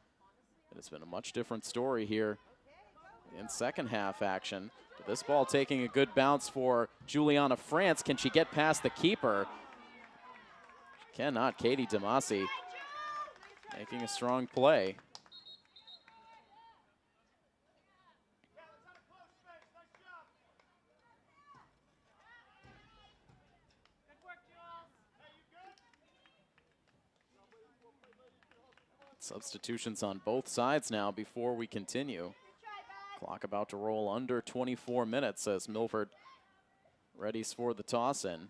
it has been a much different story here in second half action. But this ball taking a good bounce for Juliana France. Can she get past the keeper? She cannot. Katie Damasi making a strong play. Substitutions on both sides now before we continue. Clock about to roll under 24 minutes as Milford readies for the toss-in.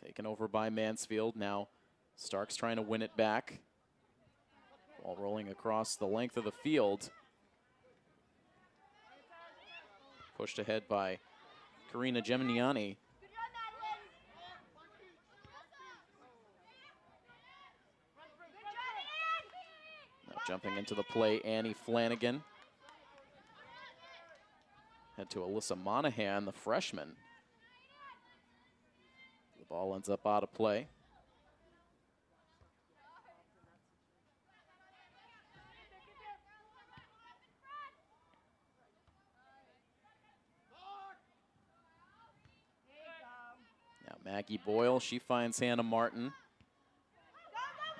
Taken over by Mansfield. Now Starks trying to win it back. Ball rolling across the length of the field. Pushed ahead by Karina Geminiani. Now jumping into the play, Annie Flanagan. Head to Alyssa Monahan, the freshman. The ball ends up out of play. Now Maggie Boyle, she finds Hannah Martin.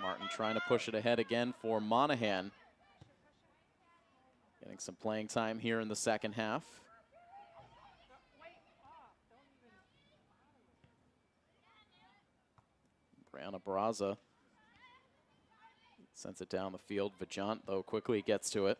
Martin trying to push it ahead again for Monahan. Getting some playing time here in the second half. Brianna Barraza sends it down the field. Vajant, though, quickly gets to it.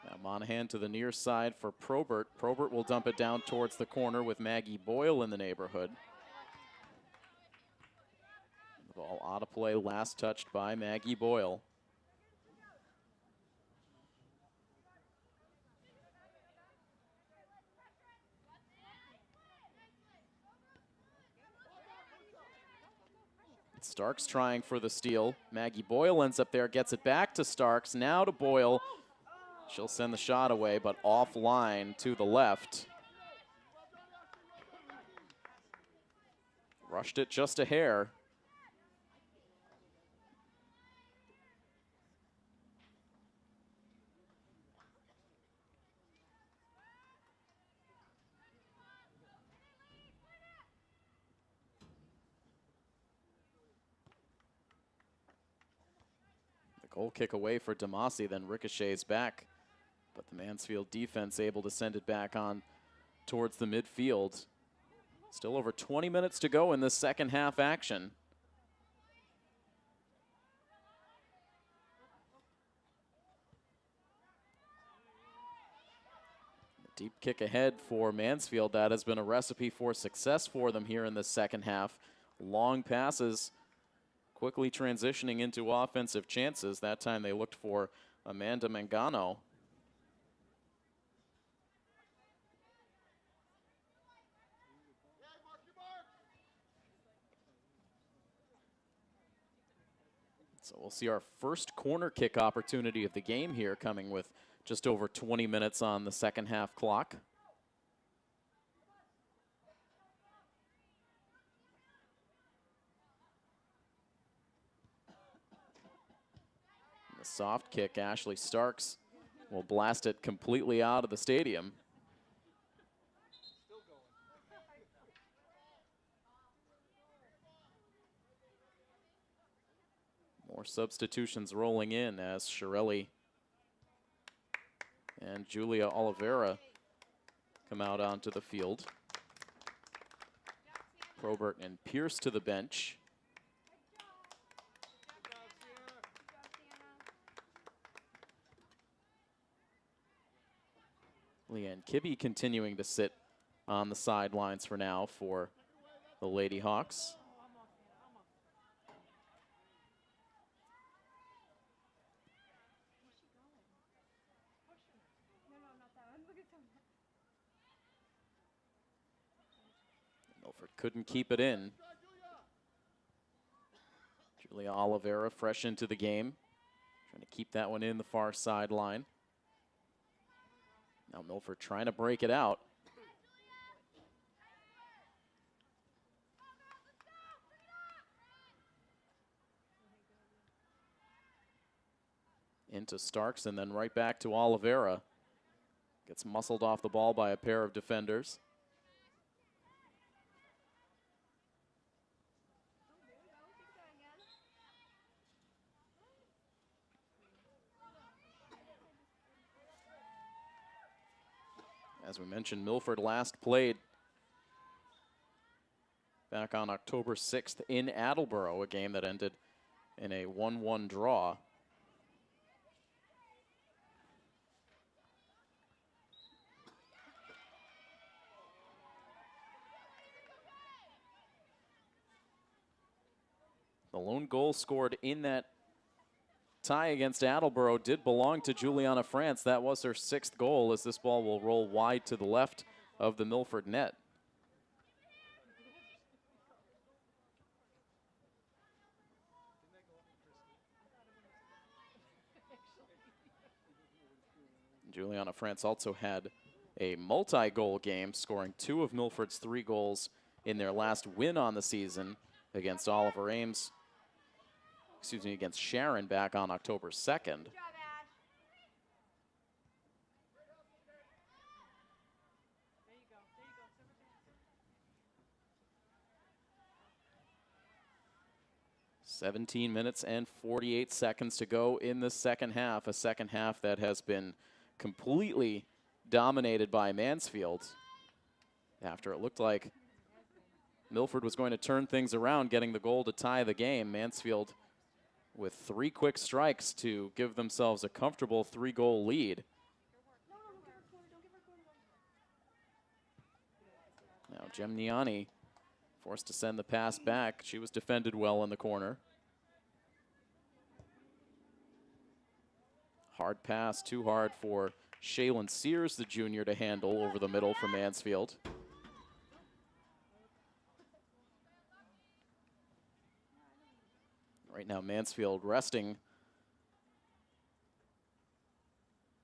Now Monahan to the near side for Probert. Probert will dump it down towards the corner with Maggie Boyle in the neighborhood. The ball out of play, last touched by Maggie Boyle. Starks trying for the steal. Maggie Boyle ends up there, gets it back to Starks. Now to Boyle. She'll send the shot away, but offline to the left. Rushed it just a hair. The goal kick away for Damasi, then ricochets back. But the Mansfield defense able to send it back on towards the midfield. Still over 20 minutes to go in this second half action. Deep kick ahead for Mansfield. That has been a recipe for success for them here in the second half. Long passes, quickly transitioning into offensive chances. That time they looked for Amanda Mangano. So we'll see our first corner kick opportunity of the game here, coming with just over 20 minutes on the second half clock. The soft kick, Ashley Starks will blast it completely out of the stadium. More substitutions rolling in as Shirelli and Julia Oliveira come out onto the field. Probert and Pierce to the bench. Leanne Kibbe continuing to sit on the sidelines for now for the Lady Hawks. Milford couldn't keep it in. Julia Oliveira fresh into the game. Trying to keep that one in the far sideline. Now Milford trying to break it out. Into Starks and then right back to Oliveira. Gets muscled off the ball by a pair of defenders. As we mentioned, Milford last played back on October 6th in Attleboro, a game that ended in a 1-1 draw. The lone goal scored in that tie against Attleboro did belong to Juliana France. That was her 6th goal, as this ball will roll wide to the left of the Milford net. Juliana France also had a multi-goal game, scoring 2 of Milford's 3 goals in their last win on the season against Oliver Ames. Against Sharon back on October 2nd. 17 minutes and 48 seconds to go in the second half, a second half that has been completely dominated by Mansfield. After it looked like Milford was going to turn things around, getting the goal to tie the game, Mansfield with 3 quick strikes to give themselves a comfortable 3-goal lead. Now Gemniani forced to send the pass back. She was defended well in the corner. Hard pass, too hard for Shaylin Sears, the junior, to handle over the middle for Mansfield. Right now, Mansfield resting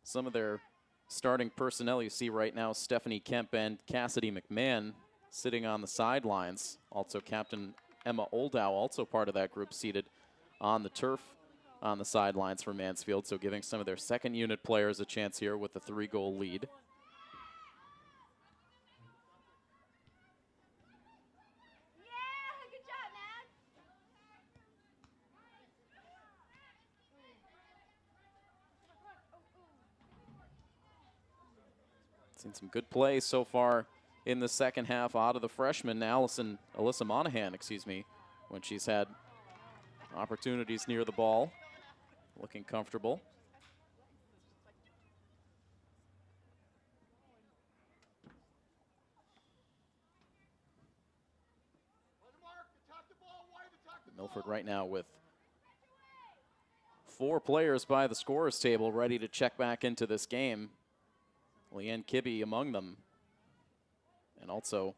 some of their starting personnel. You see right now Stephanie Kemp and Cassidy McMahon sitting on the sidelines. Also Captain Emma Oldow, also part of that group, seated on the turf on the sidelines for Mansfield. So giving some of their second unit players a chance here with the 3-goal lead. Seen some good play so far in the second half out of the freshman, Alyssa Monahan, when she's had opportunities near the ball, looking comfortable. Milford right now with 4 players by the scorer's table ready to check back into this game. Leanne Kibbe among them. And also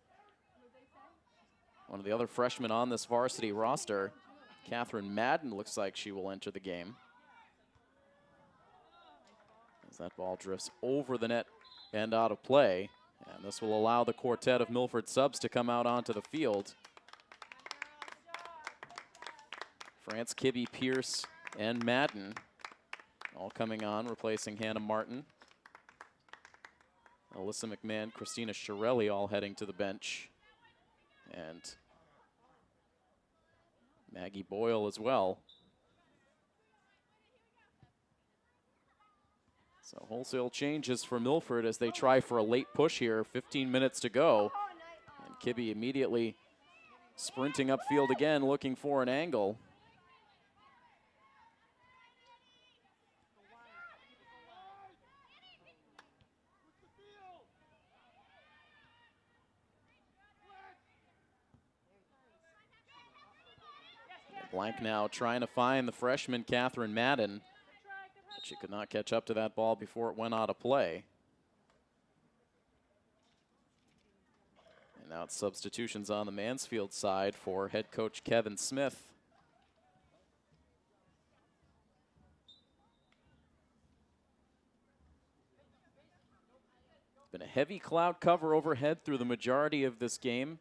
one of the other freshmen on this varsity roster, Catherine Madden, looks like she will enter the game. As that ball drifts over the net and out of play. And this will allow the quartet of Milford subs to come out onto the field. France, Kibbe, Pierce, and Madden all coming on, replacing Hannah Martin. Alyssa McMahon, Christina Shirelli all heading to the bench. And Maggie Boyle as well. So wholesale changes for Milford as they try for a late push here. 15 minutes to go. And Kibbe immediately sprinting upfield again, looking for an angle. Blank now trying to find the freshman Catherine Madden, but she could not catch up to that ball before it went out of play. And Now it's substitutions on the Mansfield side for head coach Kevin Smith. It's been a heavy cloud cover overhead through the majority of this game.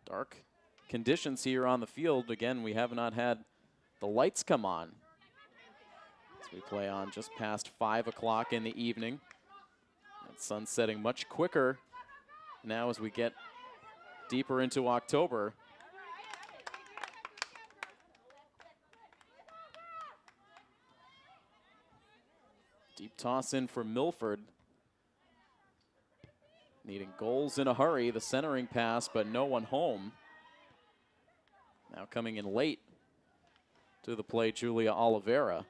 Dark conditions here on the field. Again, we have not had the lights come on as we play on just past 5 o'clock in the evening. And sun's setting much quicker now as we get deeper into October. Deep toss in for Milford. Needing goals in a hurry. The centering pass, but no one home. Now coming in late to the play, Julia Oliveira.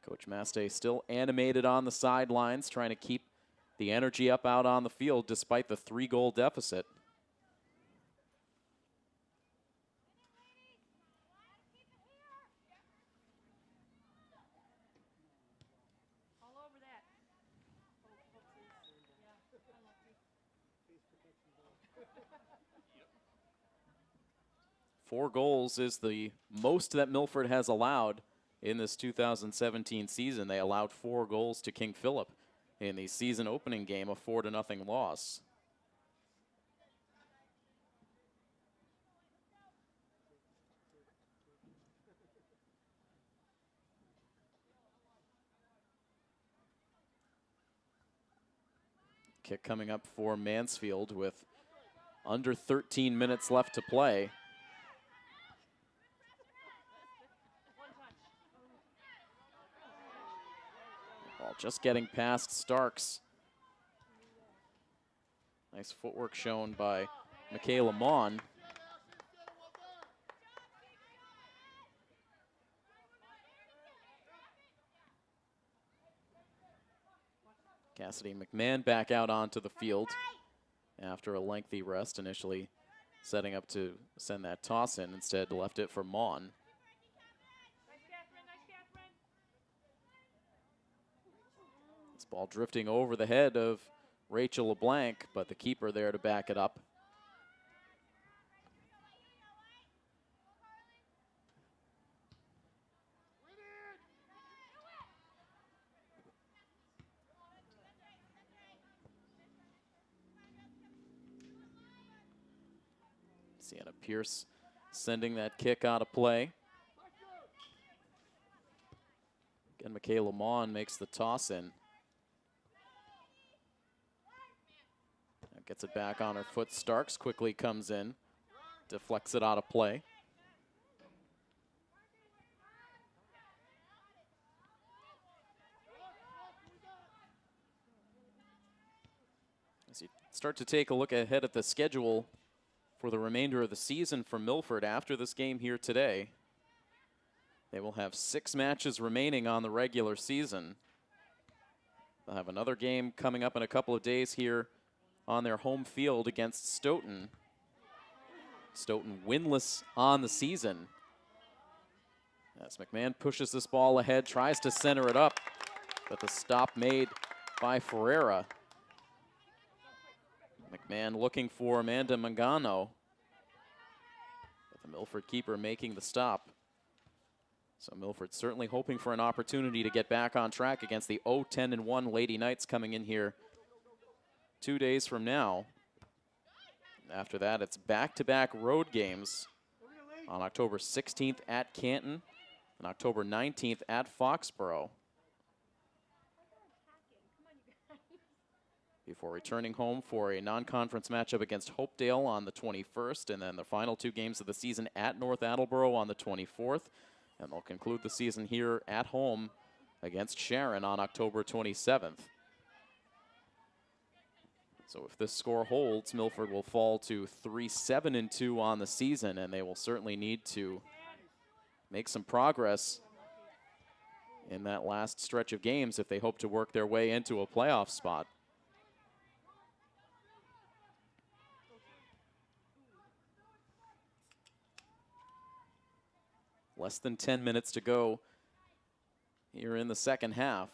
Coach Maste still animated on the sidelines, trying to keep the energy up out on the field despite the 3-goal deficit. Four goals is the most that Milford has allowed in this 2017 season. They allowed 4 goals to King Philip in the season opening game, a 4-0 loss. Kick coming up for Mansfield with under 13 minutes left to play. Ball just getting past Starks. Nice footwork shown by Michaela Mon. Cassidy McMahon back out onto the field after a lengthy rest, initially setting up to send that toss in. Instead left it for Mon. This ball drifting over the head of Rachel LeBlanc, but the keeper there to back it up. Sienna Pierce sending that kick out of play. Again, Michaela Mon makes the toss in. Gets it back on her foot. Starks quickly comes in, deflects it out of play. As you start to take a look ahead at the schedule for the remainder of the season for Milford after this game here today, they will have 6 matches remaining on the regular season. They'll have another game coming up in a couple of days here on their home field against Stoughton. Stoughton winless on the season. As McMahon pushes this ball ahead, tries to center it up, but the stop made by Ferreira. McMahon looking for Amanda Mangano, but the Milford keeper making the stop. So Milford certainly hoping for an opportunity to get back on track against the 0-10-1 Lady Knights coming in here 2 days from now. After that, it's back-to-back road games on October 16th at Canton and October 19th at Foxborough, before returning home for a non-conference matchup against Hopedale on the 21st, and then the final 2 games of the season at North Attleboro on the 24th, and they'll conclude the season here at home against Sharon on October 27th. So if this score holds, Milford will fall to 3-7-2 on the season, and they will certainly need to make some progress in that last stretch of games if they hope to work their way into a playoff spot. Less than 10 minutes to go here in the second half.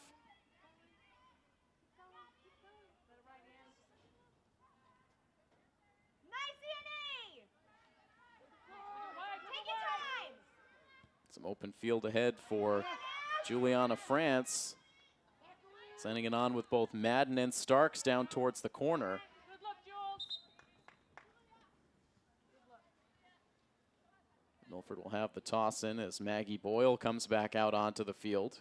Some open field ahead for Juliana France. Sending it on with both Madden and Starks down towards the corner. Milford will have the toss in as Maggie Boyle comes back out onto the field.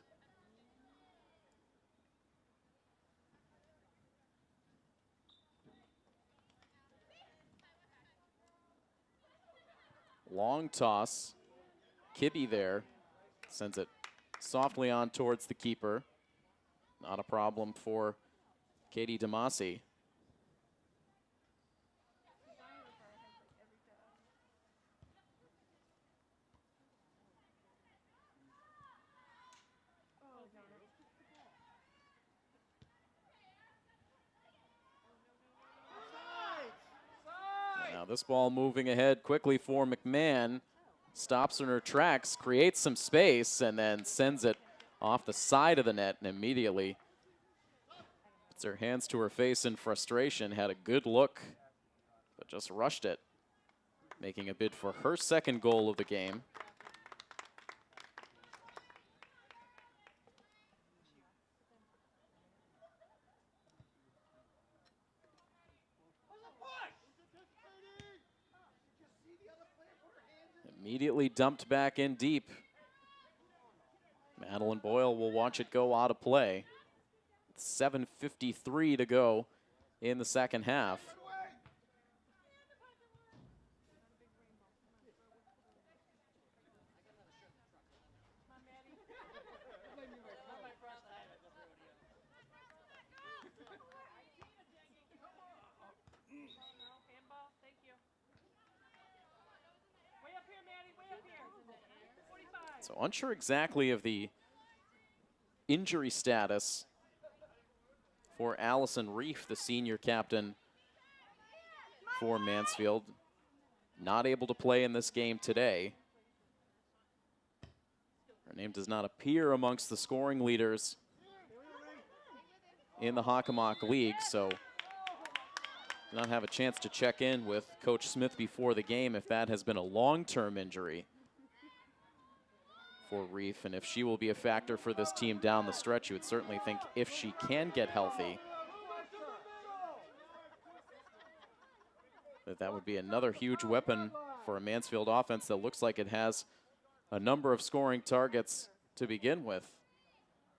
Long toss. Kibbe there. Sends it softly on towards the keeper. Not a problem for Katie Damasi. Now this ball moving ahead quickly for McMahon. Stops in her tracks, creates some space, and then sends it off the side of the net, and immediately puts her hands to her face in frustration. Had a good look, but just rushed it, making a bid for her second goal of the game. Immediately dumped back in deep. Madeline Boyle will watch it go out of play. 7:53 to go in the second half. So unsure exactly of the injury status for Allison Reef, the senior captain for Mansfield. Not able to play in this game today. Her name does not appear amongst the scoring leaders in the Hockomock League, so did not have a chance to check in with Coach Smith before the game if that has been a long-term injury for Reef, and if she will be a factor for this team down the stretch. You would certainly think if she can get healthy, that would be another huge weapon for a Mansfield offense that looks like it has a number of scoring targets to begin with.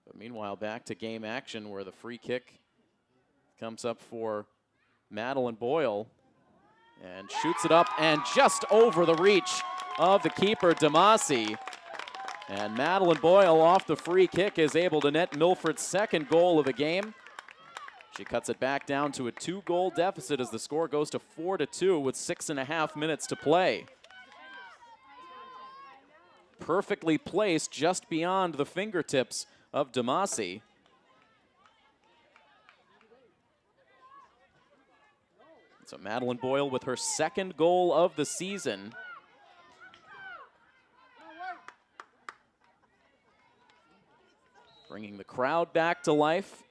But meanwhile, back to game action where the free kick comes up for Madeline Boyle and shoots it up and just over the reach of the keeper, Damasi. And Madeline Boyle off the free kick is able to net Milford's second goal of the game. She cuts it back down to a 2-goal deficit as the score goes to 4-2 with 6.5 minutes to play. Perfectly placed just beyond the fingertips of Damasi. So Madeline Boyle with her second goal of the season. Bringing the crowd back to life.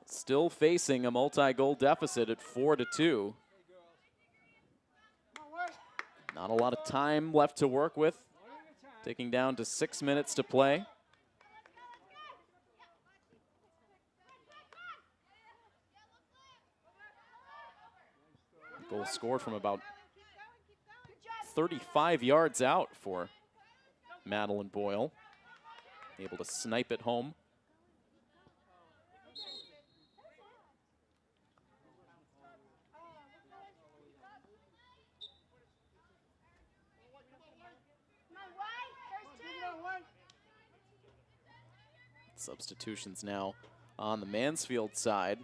Still facing a multi-goal deficit at 4-2. Not a lot of time left to work with. Taking down to 6 minutes to play. Goal scored from about 35 yards out for Madeline Boyle. Able to snipe it home. Substitutions now on the Mansfield side.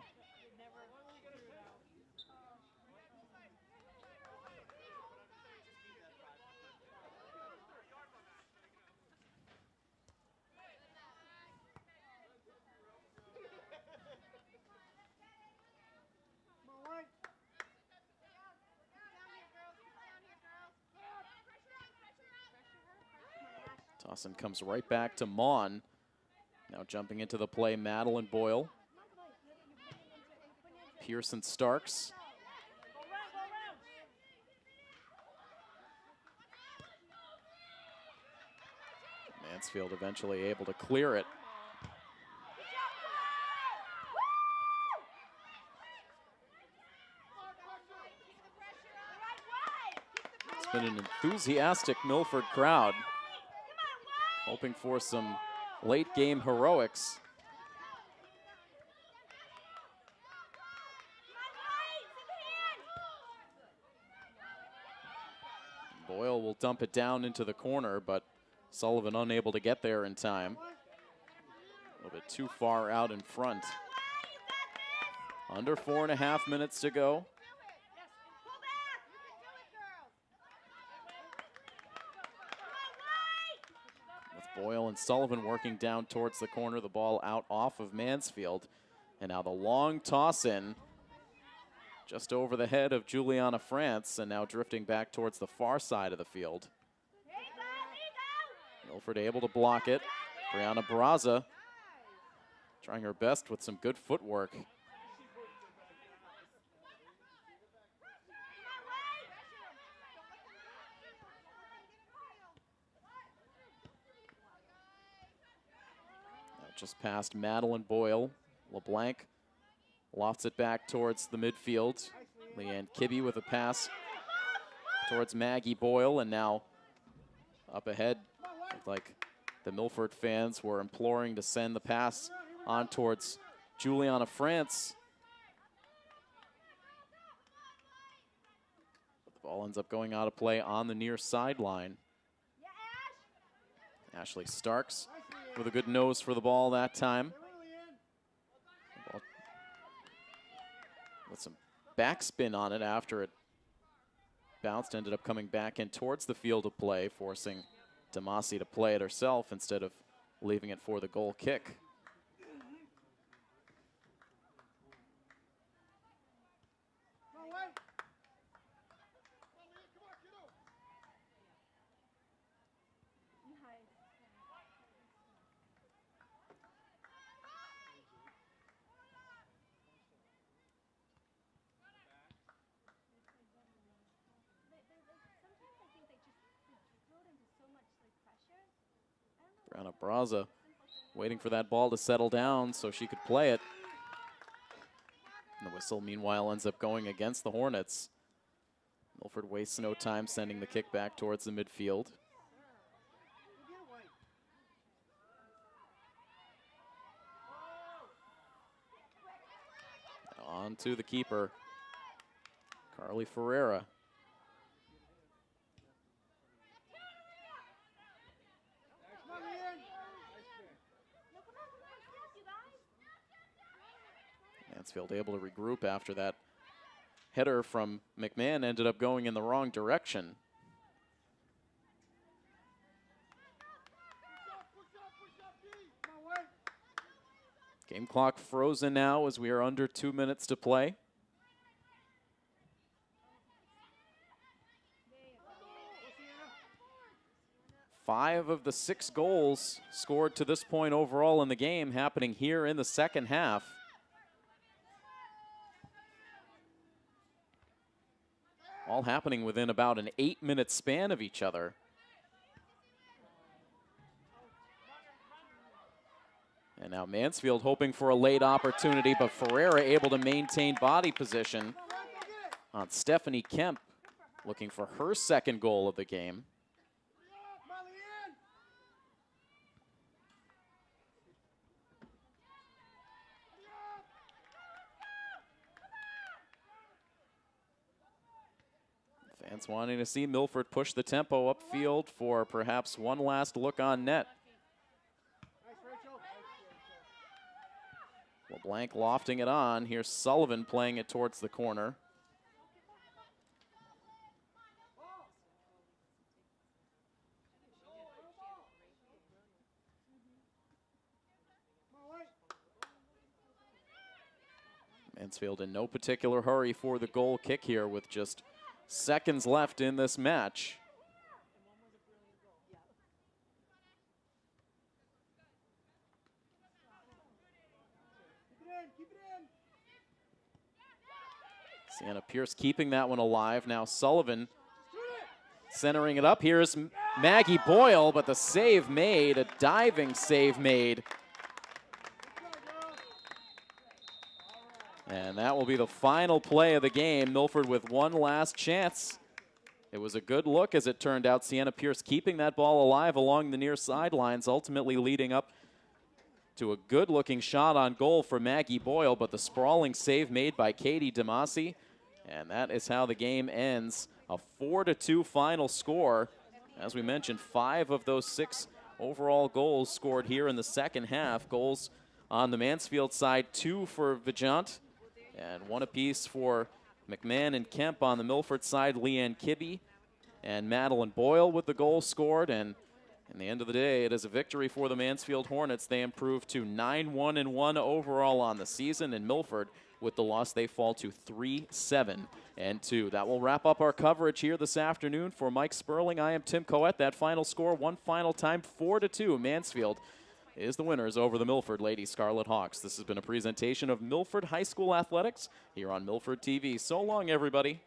Dawson comes right back to Mon. Now jumping into the play, Madeline Boyle. Pearson Starks. Mansfield eventually able to clear it. It's been an enthusiastic Milford crowd, hoping for some late game heroics. Boyle will dump it down into the corner, but Sullivan unable to get there in time. A little bit too far out in front. Under 4.5 minutes to go. With Boyle and Sullivan working down towards the corner, the ball out off of Mansfield. And now the long toss in just over the head of Juliana France, and now drifting back towards the far side of the field. Milford able to block it. Brianna Barraza trying her best with some good footwork. Just past Madeline Boyle. LeBlanc lofts it back towards the midfield. Leanne Kibbe with a pass towards Maggie Boyle, and now up ahead, looked like the Milford fans were imploring to send the pass on towards Juliana France. But the ball ends up going out of play on the near sideline. Ashley Starks with a good nose for the ball that time. Ball with some backspin on it after it bounced, ended up coming back in towards the field of play, forcing Damasi to play it herself instead of leaving it for the goal kick. Brianna Barraza waiting for that ball to settle down so she could play it. And the whistle, meanwhile, ends up going against the Hornets. Milford wastes no time sending the kick back towards the midfield. Now on to the keeper, Carly Ferreira. Mansfield able to regroup after that header from McMahon ended up going in the wrong direction. Game clock frozen now as we are under 2 minutes to play. Five of the 6 goals scored to this point overall in the game happening here in the second half. All happening within about an 8-minute span of each other. And now Mansfield hoping for a late opportunity, but Ferreira able to maintain body position on Stephanie Kemp, looking for her second goal of the game. Fans wanting to see Milford push the tempo upfield for perhaps one last look on net. LeBlanc lofting it on. Here's Sullivan playing it towards the corner. Mansfield in no particular hurry for the goal kick here with just seconds left in this match. Sienna Pierce keeping that one alive. Now Sullivan centering it up. Here's Maggie Boyle, but the save made, a diving save made. And that will be the final play of the game. Milford with one last chance. It was a good look, as it turned out. Sienna Pierce keeping that ball alive along the near sidelines, ultimately leading up to a good-looking shot on goal for Maggie Boyle, but the sprawling save made by Katie DeMasi. And that is how the game ends. A 4-2 final score. As we mentioned, 5 of those 6 overall goals scored here in the second half. Goals on the Mansfield side, 2 for Vijant, and 1 apiece for McMahon and Kemp. On the Milford side, Leanne Kibbe and Madeline Boyle with the goal scored. And in the end of the day, it is a victory for the Mansfield Hornets. They improve to 9-1-1 overall on the season. In Milford, with the loss, they fall to 3-7-2. That will wrap up our coverage here this afternoon. For Mike Sperling, I am Tim Coette. That final score, one final time, 4-2. Mansfield is the winners over the Milford Lady Scarlet Hawks. This has been a presentation of Milford High School Athletics here on Milford TV. So long, everybody.